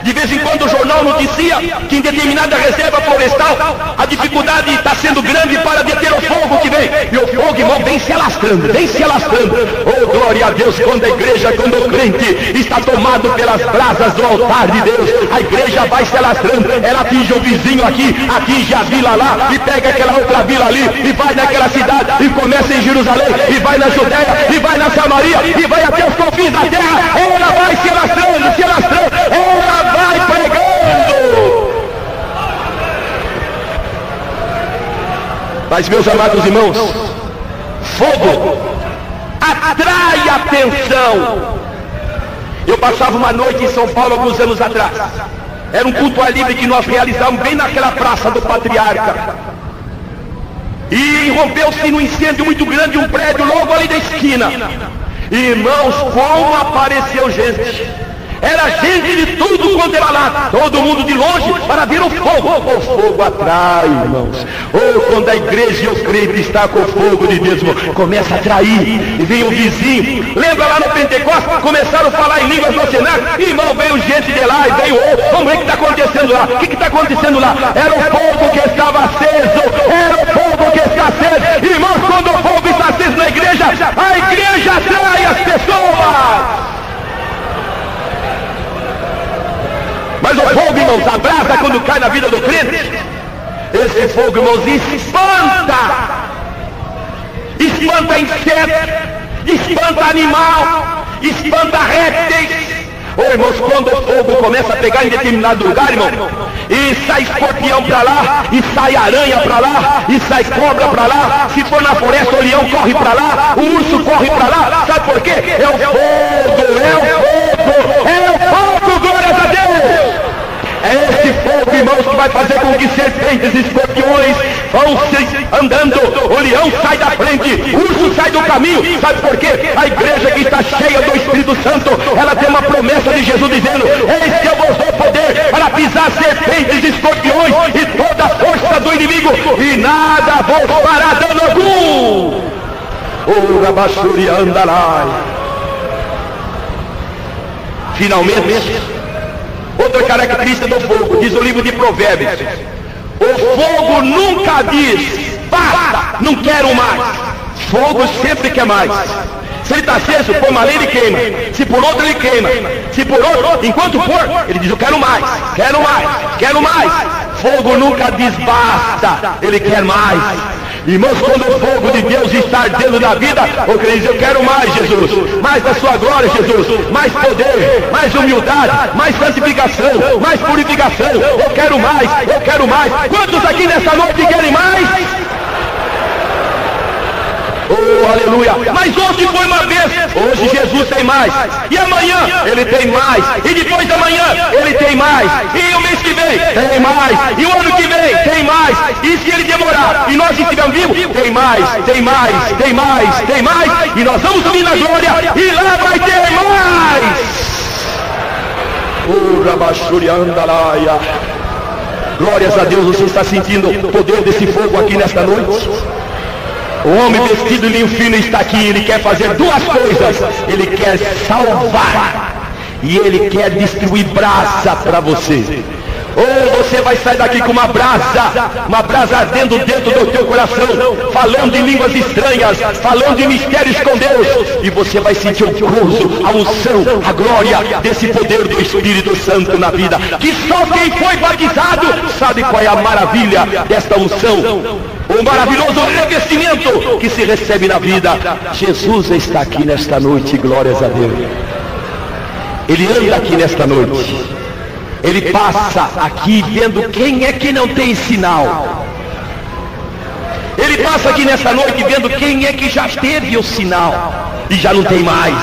Speaker 1: De vez em quando o jornal noticia que em determinada reserva florestal a dificuldade está sendo grande para deter o fogo que vem. E o fogo, irmão, vem se alastrando, vem se alastrando. Oh, glória a Deus, quando a igreja, quando o crente está tomado pelas brasas do altar de Deus, a igreja vai se alastrando. Ela atinge o vizinho aqui, atinge a vila lá, e pega aquela outra vila ali, e vai naquela cidade, e começa em Jerusalém, e vai na Judéia, e vai na Samaria, e vai até os confins da terra. Ela vai se alastrando, ela vai pregando. Mas, meus amados irmãos, fogo atrai atenção. Eu passava uma noite em São Paulo alguns anos atrás. Era um culto ar livre que nós realizamos bem naquela praça do Patriarca. E irrompeu-se num incêndio muito grande um prédio logo ali da esquina. Irmãos, como apareceu gente! Era gente de tudo quanto era lá, todo mundo de longe para ver o fogo. O fogo atrai, irmãos. Ou quando a igreja e o crente está com o fogo de Deus, começa a atrair. E vem o vizinho. Lembra lá no Pentecostes? Começaram a falar em línguas no cenário. Irmão, veio gente de lá e veio outro. Vamos ver o que está acontecendo lá. O que está acontecendo lá? Era o fogo que estava aceso. Era o fogo que está aceso. Irmãos, quando o fogo está aceso na igreja, a igreja atrai as pessoas. Mas o fogo, irmãos, a brasa quando cai na vida do crente, esse fogo, irmãos, espanta insetos, espanta animal, espanta répteis. Oh, irmãos, quando o fogo começa a pegar em determinado lugar, irmão, e sai escorpião para lá, e sai aranha para lá, e sai cobra para lá. Se for na floresta, o leão corre para lá, o urso corre para lá. Sabe por quê? É o fogo, é o fogo, é o fogo, glórias a Deus. É esse fogo, irmãos, que vai fazer com que serpentes e escorpiões vão andando. O leão sai da frente, o urso sai do caminho. Sabe por quê? A igreja que está cheia do Espírito Santo, ela tem uma promessa de Jesus dizendo: eis que eu vos dou poder para pisar serpentes e escorpiões e toda a força do inimigo, e nada vos fará dano algum. O Rabachuri andarai. Finalmente, outra característica do fogo, diz o livro de Provérbios: o fogo nunca diz basta, não quero mais. Fogo sempre quer mais. Se ele está aceso, por uma lei ele queima. Se por outro ele queima. Se por outro, enquanto for, ele diz: eu quero mais, quero mais, quero mais. Fogo nunca diz basta, ele quer mais. Irmãos, quando o fogo de Deus está ardendo na vida, o crente diz: eu quero mais, Jesus, mais da sua glória, Jesus, mais poder, mais humildade, mais santificação, mais purificação. Eu quero mais, eu quero mais. Quantos aqui nessa noite querem mais? Oh, aleluia. Mas hoje foi uma vez, hoje Jesus tem mais, e amanhã Ele tem mais, e depois da manhã Ele tem mais, e o mês que vem tem mais, e o ano que vem tem mais, e se Ele demorar e nós estivermos vivos, tem mais, tem mais, tem mais, tem mais, e nós vamos subir na glória, e lá vai ter mais. Glórias a Deus. Você está sentindo o poder desse fogo aqui nesta noite? O homem vestido de linho fino está aqui. Ele quer fazer duas coisas: ele quer salvar e ele quer distribuir brasa para você. Ou você vai sair daqui com uma brasa ardendo dentro do teu coração, falando em línguas estranhas, falando em mistérios com Deus, e você vai sentir o gozo, a unção, a glória desse poder do Espírito Santo na vida, que só quem foi batizado sabe qual é a maravilha desta unção, o maravilhoso revestimento que se recebe na vida. Jesus está aqui nesta noite, glórias a Deus. Ele anda aqui nesta noite. Ele passa aqui vendo quem é que não tem sinal. Ele passa aqui nesta noite vendo quem é que já teve o sinal e já não tem mais.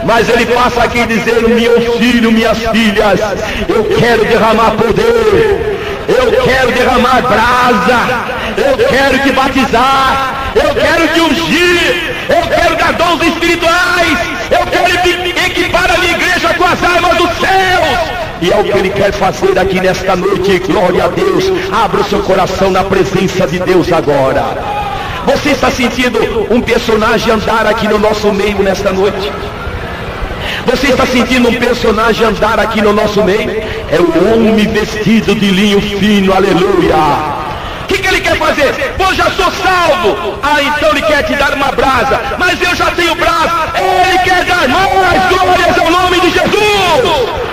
Speaker 1: Mas ele passa aqui dizendo: meu filho, minhas filhas, eu quero derramar poder, eu quero derramar brasa, eu quero te batizar, eu quero te ungir, eu quero dar dons espirituais, eu quero equipar a minha igreja com as armas dos céus. E é o que Ele quer fazer aqui nesta noite. Glória a Deus. Abra o seu coração na presença de Deus agora. Você está sentindo um personagem andar aqui no nosso meio nesta noite? Você está sentindo um personagem andar aqui no nosso meio? É o homem vestido de linho fino, aleluia. O que Ele quer fazer? Pô, já sou salvo. Ah, então Ele quer te dar uma brasa. Mas eu já tenho brasa. Ele quer dar mais glórias ao nome de Jesus.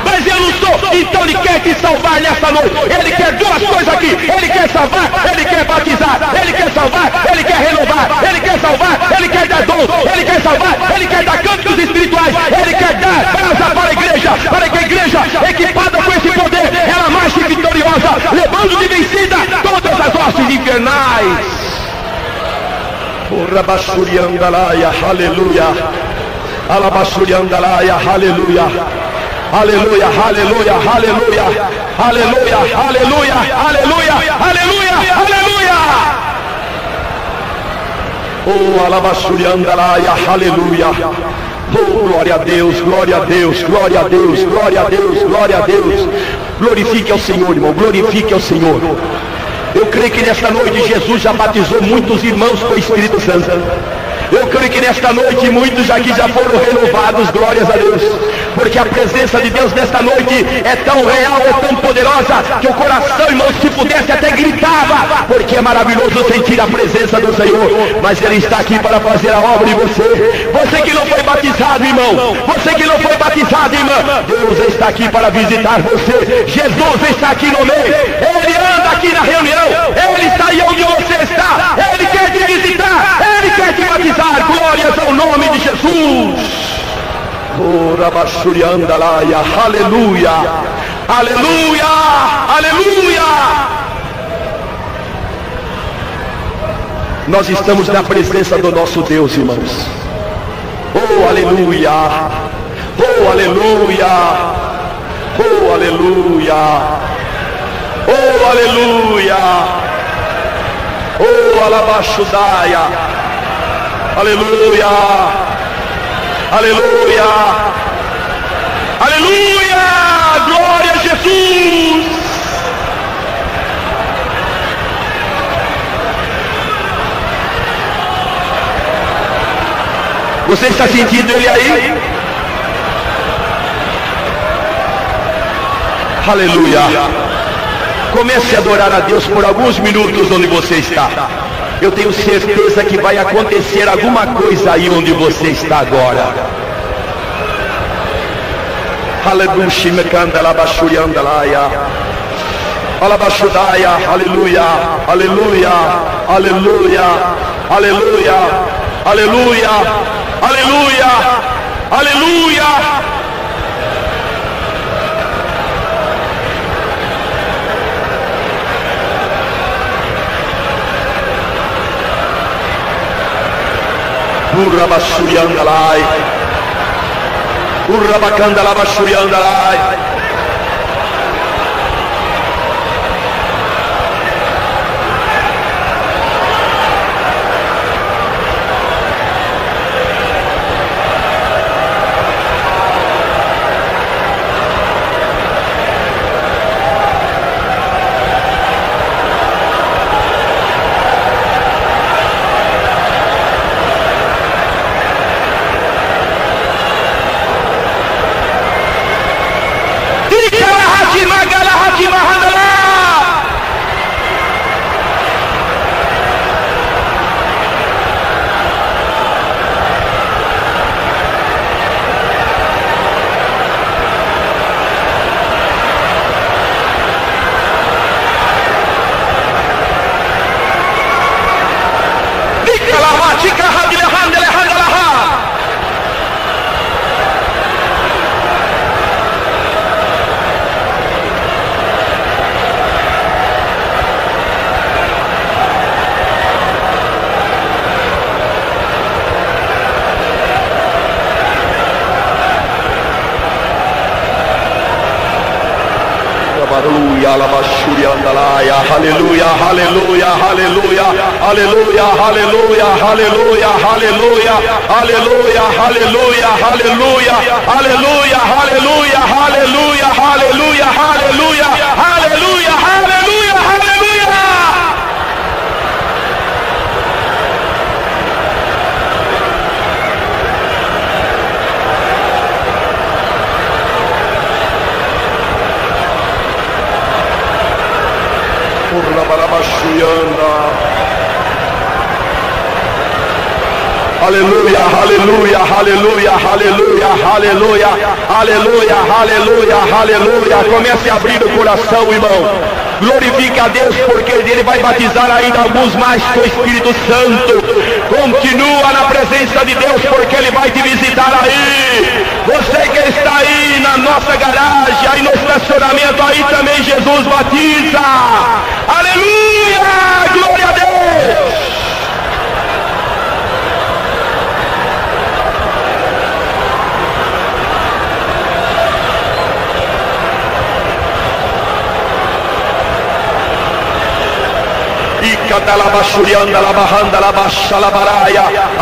Speaker 1: Mas eu não sou, então Ele quer te salvar nessa noite. Ele quer duas coisas aqui: Ele quer salvar, Ele quer batizar. Ele quer salvar, Ele quer renovar. Ele quer salvar, Ele quer dar dons. Ele quer salvar, Ele quer dar cânticos espirituais. Ele quer dar brasa para a igreja, para que a igreja, equipada com esse poder, ela marche vitoriosa, levando de vencida todas as hostes infernais. Aleluia. Aleluia. Aleluia, aleluia, aleluia, aleluia, aleluia, aleluia, aleluia, aleluia. Oh, alabashuriandalaia, aleluia. Oh, glória a Deus, glória a Deus, glória a Deus, glória a Deus, glória a Deus. Glorifique ao Senhor, irmão, glorifique ao Senhor. Eu creio que nesta noite Jesus já batizou muitos irmãos com o Espírito Santo. Eu creio que nesta noite muitos aqui já foram renovados, glórias a Deus, porque a presença de Deus nesta noite é tão real, é tão poderosa, que o coração, irmão, se pudesse até gritava, porque é maravilhoso sentir a presença do Senhor. Mas Ele está aqui para fazer a obra em você. Você que não foi batizado, irmão, você que não foi batizado, irmã, Deus está aqui para visitar você. Jesus está aqui no meio, Ele anda aqui na reunião, Ele está aí onde você está, Ele quer te visitar, Ele quer te batizar. Glórias ao nome de Jesus. Aleluia, aleluia, aleluia. Nós estamos na presença do nosso Deus, irmãos. Oh, aleluia, oh, aleluia, oh, aleluia, oh, aleluia, oh, alabaxudaia. Aleluia, aleluia, aleluia, glória a Jesus. Você está sentindo Ele aí? Aleluia. Comece a adorar a Deus por alguns minutos onde você está. Eu tenho certeza que vai acontecer alguma coisa aí onde você está agora. Alabashudaya, aleluia, aleluia, aleluia, aleluia, aleluia, aleluia, aleluia. Urabashuriandalai, Urabakandalabashuriandalai. Aleluia, aleluia, aleluia, aleluia, aleluia, aleluia, aleluia, aleluia, aleluia, aleluia, aleluia, aleluia, aleluia, aleluia, aleluia, aleluia, aleluia, aleluia. Aleluia, aleluia, aleluia, aleluia, aleluia, aleluia, aleluia, aleluia. Comece a abrir o coração, irmão. Glorifique a Deus, porque Ele vai batizar ainda alguns mais com o Espírito Santo. Continua na presença de Deus, porque Ele vai te visitar aí. Você que está aí na nossa garagem, aí no estacionamento, aí também Jesus batiza. Aleluia, glória a Deus.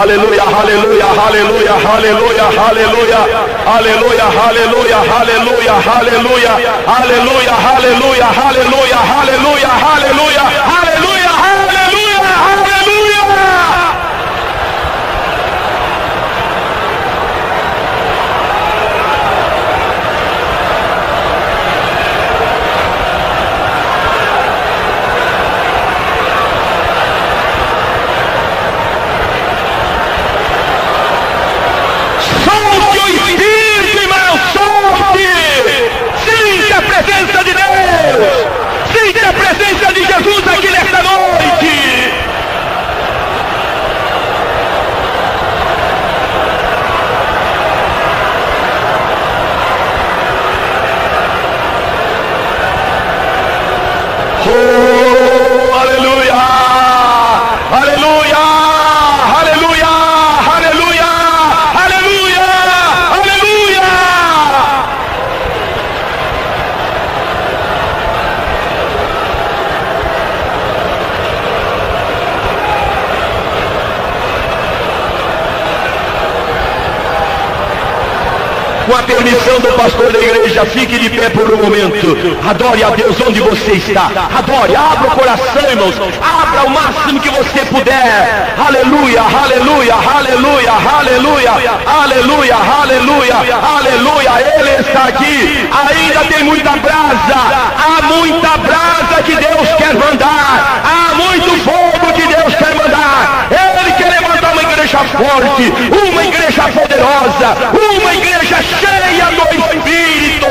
Speaker 1: Aleluia, aleluia, aleluia, aleluia, aleluia, aleluia, aleluia, aleluia, aleluia, aleluia, aleluia, aleluia, aleluia, aleluia, aleluia, aleluia, aleluia. Sinta a presença de Jesus aqui nesta noite. Oh, aleluia, aleluia, aleluia, aleluia, aleluia, aleluia. Com a permissão do pastor da igreja, fique de pé por um momento. Adore a Deus onde você está. Adore, abra o coração, irmãos. Abra o máximo que você puder. Aleluia, aleluia, aleluia, aleluia, aleluia, aleluia, aleluia. Ele está aqui. Ainda tem muita brasa. Há muita brasa que Deus quer mandar. Há muito fogo que Deus quer mandar. Ele quer levantar uma igreja forte, uma igreja poderosa, uma igreja cheia do Espírito.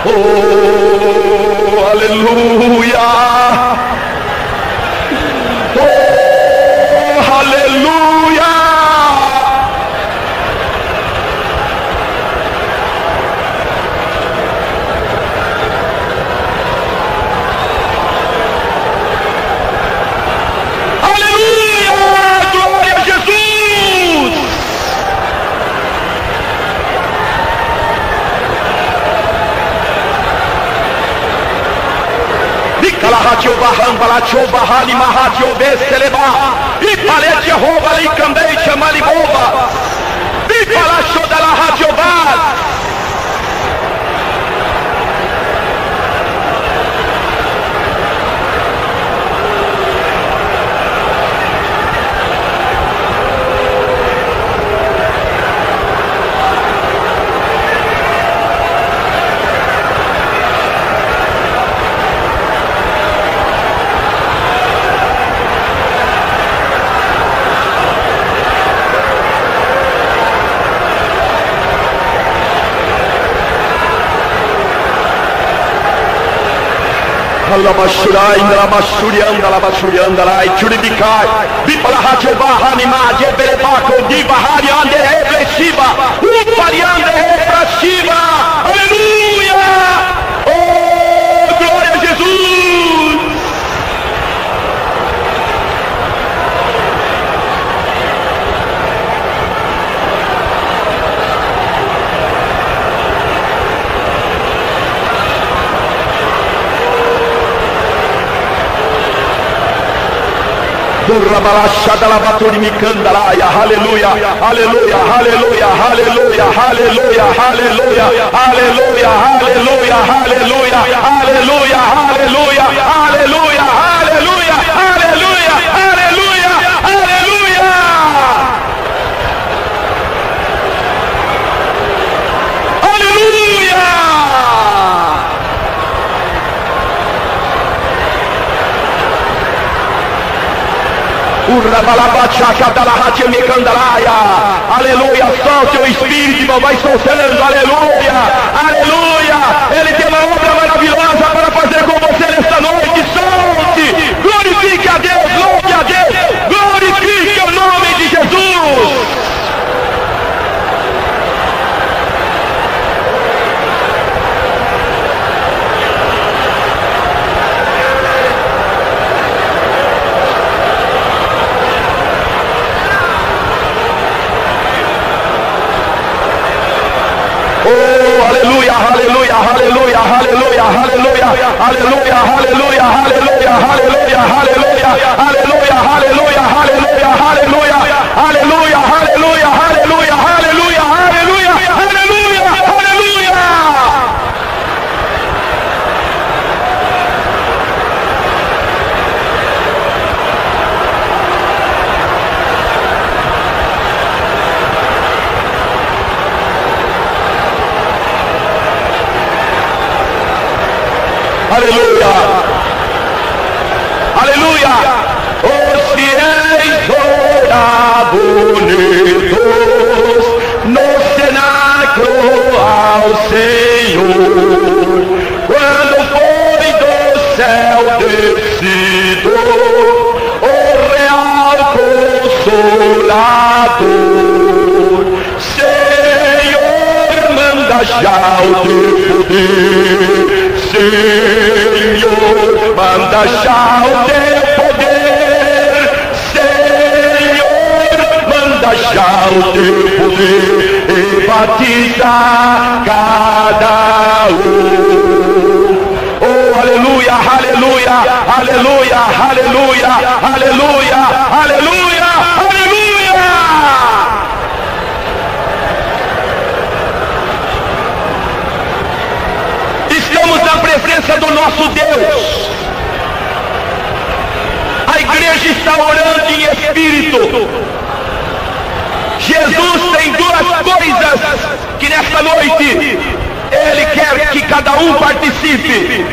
Speaker 1: Oh, aleluia! Oh, aleluia! Kalahatio Baham Balatio Bahali Mahatio Veseleba Ipaletia Roba Licandeia Malibova Ipalacho da Lahatio Bas. Alabashurai, Alabashurianda, Alabashurianda, Churibicai, Bipalahatio Bahanima, Jeberebaco, Divahariande, Ebleshiva, Upariande, Ebrashiva, aleluia! Oh, glória a Jesus! Rabalashada Labaturi Mikandalaya, aleluia, aleluia, aleluia, aleluia, aleluia, aleluia, aleluia, aleluia, aleluia, aleluia, aleluia, aleluia, aleluia, aleluia, aleluia, aleluia. Aleluia, solte o Espírito, vai soltando, aleluia, aleluia. Ele tem uma obra maravilhosa para fazer com você nesta noite. Solte, glorifique a Deus, louve a Deus, glorifique o nome de Jesus. Aleluia, aleluia, aleluia, aleluia, aleluia, aleluia, aleluia, aleluia, aleluia, aleluia, aleluia, aleluia, aleluia, aleluia, aleluia, aleluia, aleluia, aleluia, aleluia, aleluia. Aleluia, aleluia, os fiéis ora bonitos no cenáculo ao Senhor, quando foi do céu descido o real Consolador. Senhor, manda já o teu poder. Senhor, manda já o teu poder. Senhor, manda já o teu poder e batiza cada um. Oh, aleluia, aleluia, aleluia, aleluia, aleluia, aleluia, aleluia. Estamos na presença do nosso Deus. A igreja está orando em espírito. Jesus tem duas coisas que nesta noite Ele quer que cada um participe.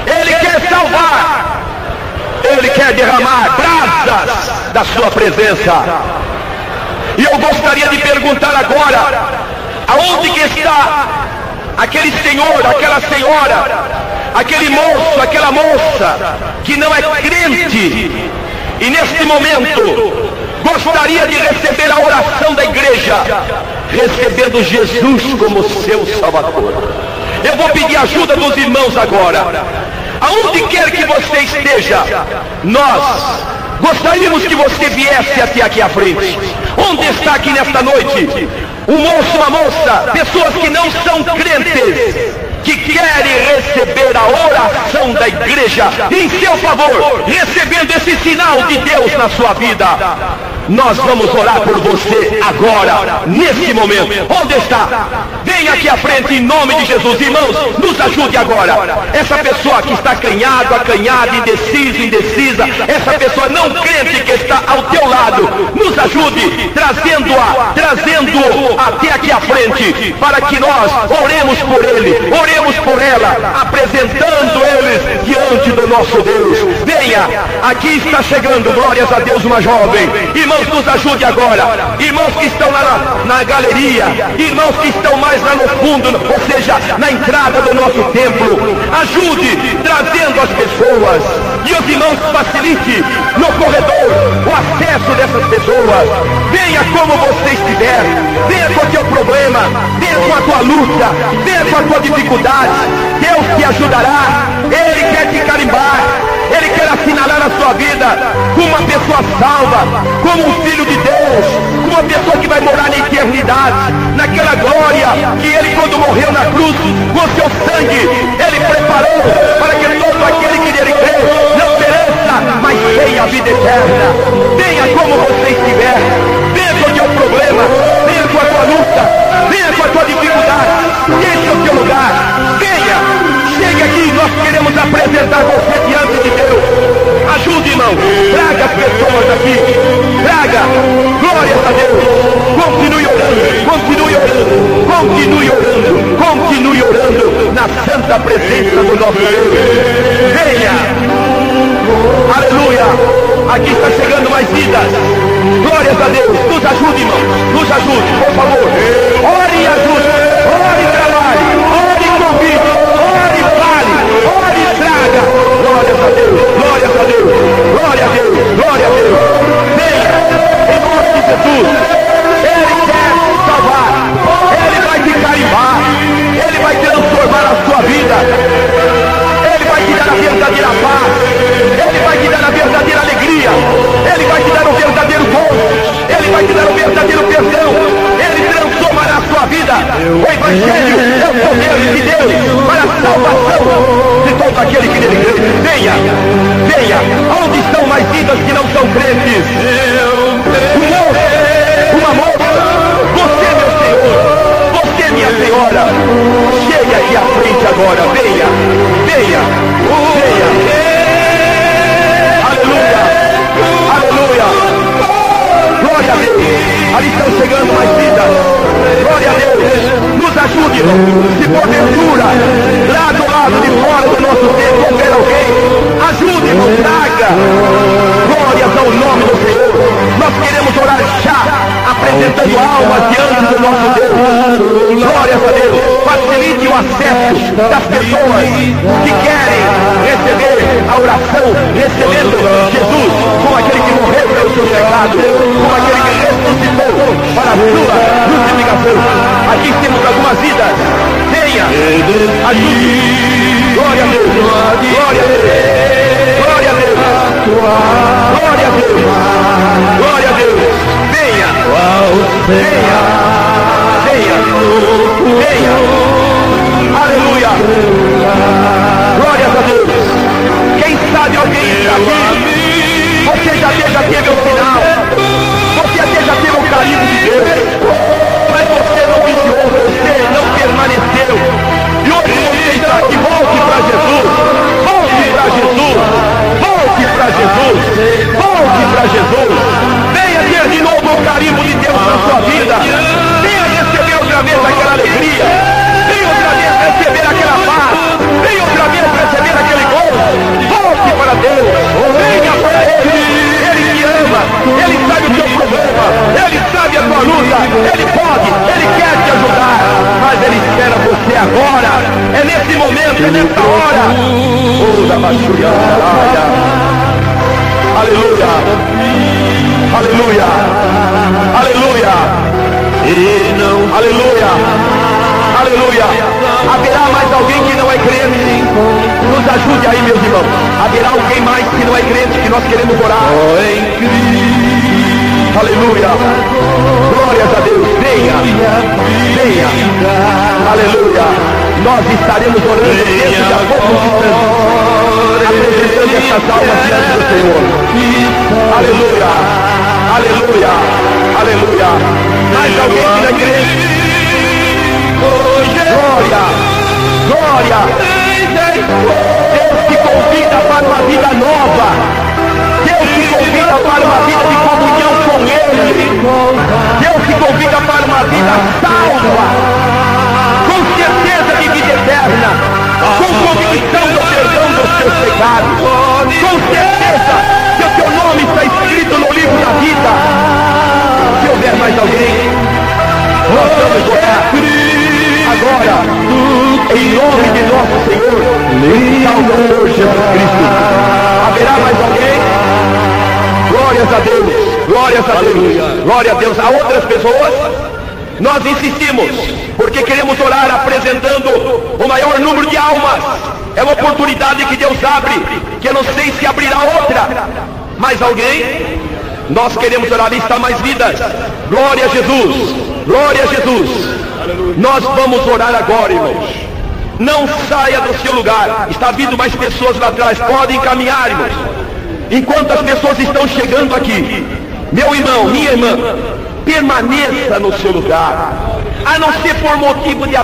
Speaker 1: Ele quer salvar. Ele quer derramar brasas da sua presença. E eu gostaria de perguntar agora, aonde que está aquele senhor, aquela senhora, aquele moço, aquela moça que não é crente e neste momento gostaria de receber a oração da igreja, recebendo Jesus como seu Salvador. Eu vou pedir ajuda dos irmãos agora. Aonde quer que você esteja, nós gostaríamos que você viesse até aqui à frente. Onde está aqui nesta noite um moço, uma moça, pessoas que não são crentes, que querem receber a oração da igreja em seu favor, recebendo esse sinal de Deus na sua vida? Nós vamos orar por você agora, nesse momento. Onde está? Venha aqui à frente em nome de Jesus. Irmãos, nos ajude agora. Essa pessoa que está acanhado, acanhada, indeciso, indecisa, essa pessoa não crente que está ao teu lado, nos ajude, trazendo-a até aqui à frente, para que nós oremos por ele, oremos por ela, apresentando eles diante do nosso Deus. Venha, aqui está chegando, glórias a Deus, uma jovem. Irmãos, nos ajude agora. Irmãos que estão lá na galeria, irmãos que estão mais lá no fundo, ou seja, na entrada do nosso templo, ajude trazendo as pessoas. E os irmãos, facilite no corredor o acesso dessas pessoas. Venha como você estiver, venha com o teu problema, venha com a tua luta, venha com a tua dificuldade. Deus te ajudará. Ele quer te carimbar, ele quer assinalar a sua vida como uma pessoa salva, como um filho de Deus, como uma pessoa que vai morar na eternidade, naquela glória que ele, quando morreu na cruz, com seu sangue, ele preparou para que todo aquele que nele crê não pereça, mas tenha a vida eterna. Venha como você estiver, venha com o teu problema, venha com a tua luta, venha com a tua dificuldade, deixa o teu lugar, venha, chegue aqui, nós queremos apresentar você diante de Deus. Ajude, irmão, traga as pessoas aqui, traga, glórias a Deus. Continue orando, continue orando, continue orando, continue orando na santa presença do nosso Deus. Venha, aleluia, aqui está chegando mais vidas, glórias a Deus. Nos ajude, irmão, nos ajude, por favor. Ore e ajude, ore e trabalhe, ore e convide, ore e fale, ore e traga. Glórias a Deus, glórias a Deus, glória a Deus, glória a Deus. Venha, em nome de Jesus. Ele quer te salvar, ele vai te carimbar, ele vai transformar a sua vida, ele vai te dar a verdadeira paz, ele vai te dar a verdadeira alegria, ele vai te dar o verdadeiro gozo, ele vai te dar o verdadeiro perdão, ele transformará a sua vida. O Evangelho é o poder de Deus para a salvação de todo aquele que nele crê. Venha, venha, onde estão mais vidas que não são crentes? Uma moça, você, meu Senhor, você, minha Senhora, chegue aqui à frente agora, venha, venha, venha. Aleluia, aleluia, glória a Deus. Ali estão chegando mais vidas, glória a Deus. Nos ajude, se porventura lá do lado de fora do nosso tempo houver alguém, ajude-nos, traga. Glórias ao nome do Senhor. Nós queremos orar já, apresentando almas diante do nosso Deus. Glórias a Deus. Facilite o acesso das pessoas que querem receber a oração, recebendo Jesus como aquele que morreu pelo seu pecado, como aquele que ressuscitou para a sua crucificação. Aqui temos algumas vidas. Venha, ajude. Glória a Deus, glória a Deus, glória a Deus, glória a Deus, glória a Deus. Venha, venha, venha, venha. Aleluia, glórias a Deus. Quem sabe alguém está aqui, você já teve o sinal, você já teve o carinho de Deus, mas você não viciou, você não permaneceu. E hoje você está aqui, volte para Jesus, volte para Jesus, volte para Jesus, volte para Jesus. Venha ter de novo o carimbo de Deus na sua vida. Aleluia. Aleluia. Haverá mais alguém que não é crente? Nos ajude aí, meus irmãos. Haverá alguém mais que não é crente que nós queremos orar? Aleluia. Glórias a Deus. Venha. Venha. Aleluia. Nós estaremos orando dentro de poucos instantes, apresentando essas almas diante do Senhor. Aleluia. Aleluia. Aleluia. Mais alguém que não é crente? Glória. Glória. Deus te convida para uma vida nova. Deus te convida para uma vida de comunhão com Ele. Deus te convida para uma vida salva, com certeza de vida eterna, com convicção do perdão dos teus pecados, com certeza que o teu nome está escrito no livro da vida. Se houver mais alguém, nós vamos orar agora, em nome de nosso Senhor e Salvador Jesus Cristo. Haverá mais alguém? Glórias a Deus, glórias a Deus, glória a Deus. A outras pessoas, nós insistimos, porque queremos orar apresentando o maior número de almas. É uma oportunidade que Deus abre, que eu não sei se abrirá outra. Mais alguém? Nós queremos orar, está mais vidas. Glória a Jesus, glória a Jesus. Nós vamos orar agora, irmãos. Não saia do seu lugar. Está vindo mais pessoas lá atrás, podem caminhar, irmãos. Enquanto as pessoas estão chegando aqui, meu irmão, minha irmã, permaneça no seu lugar, a não ser por motivo de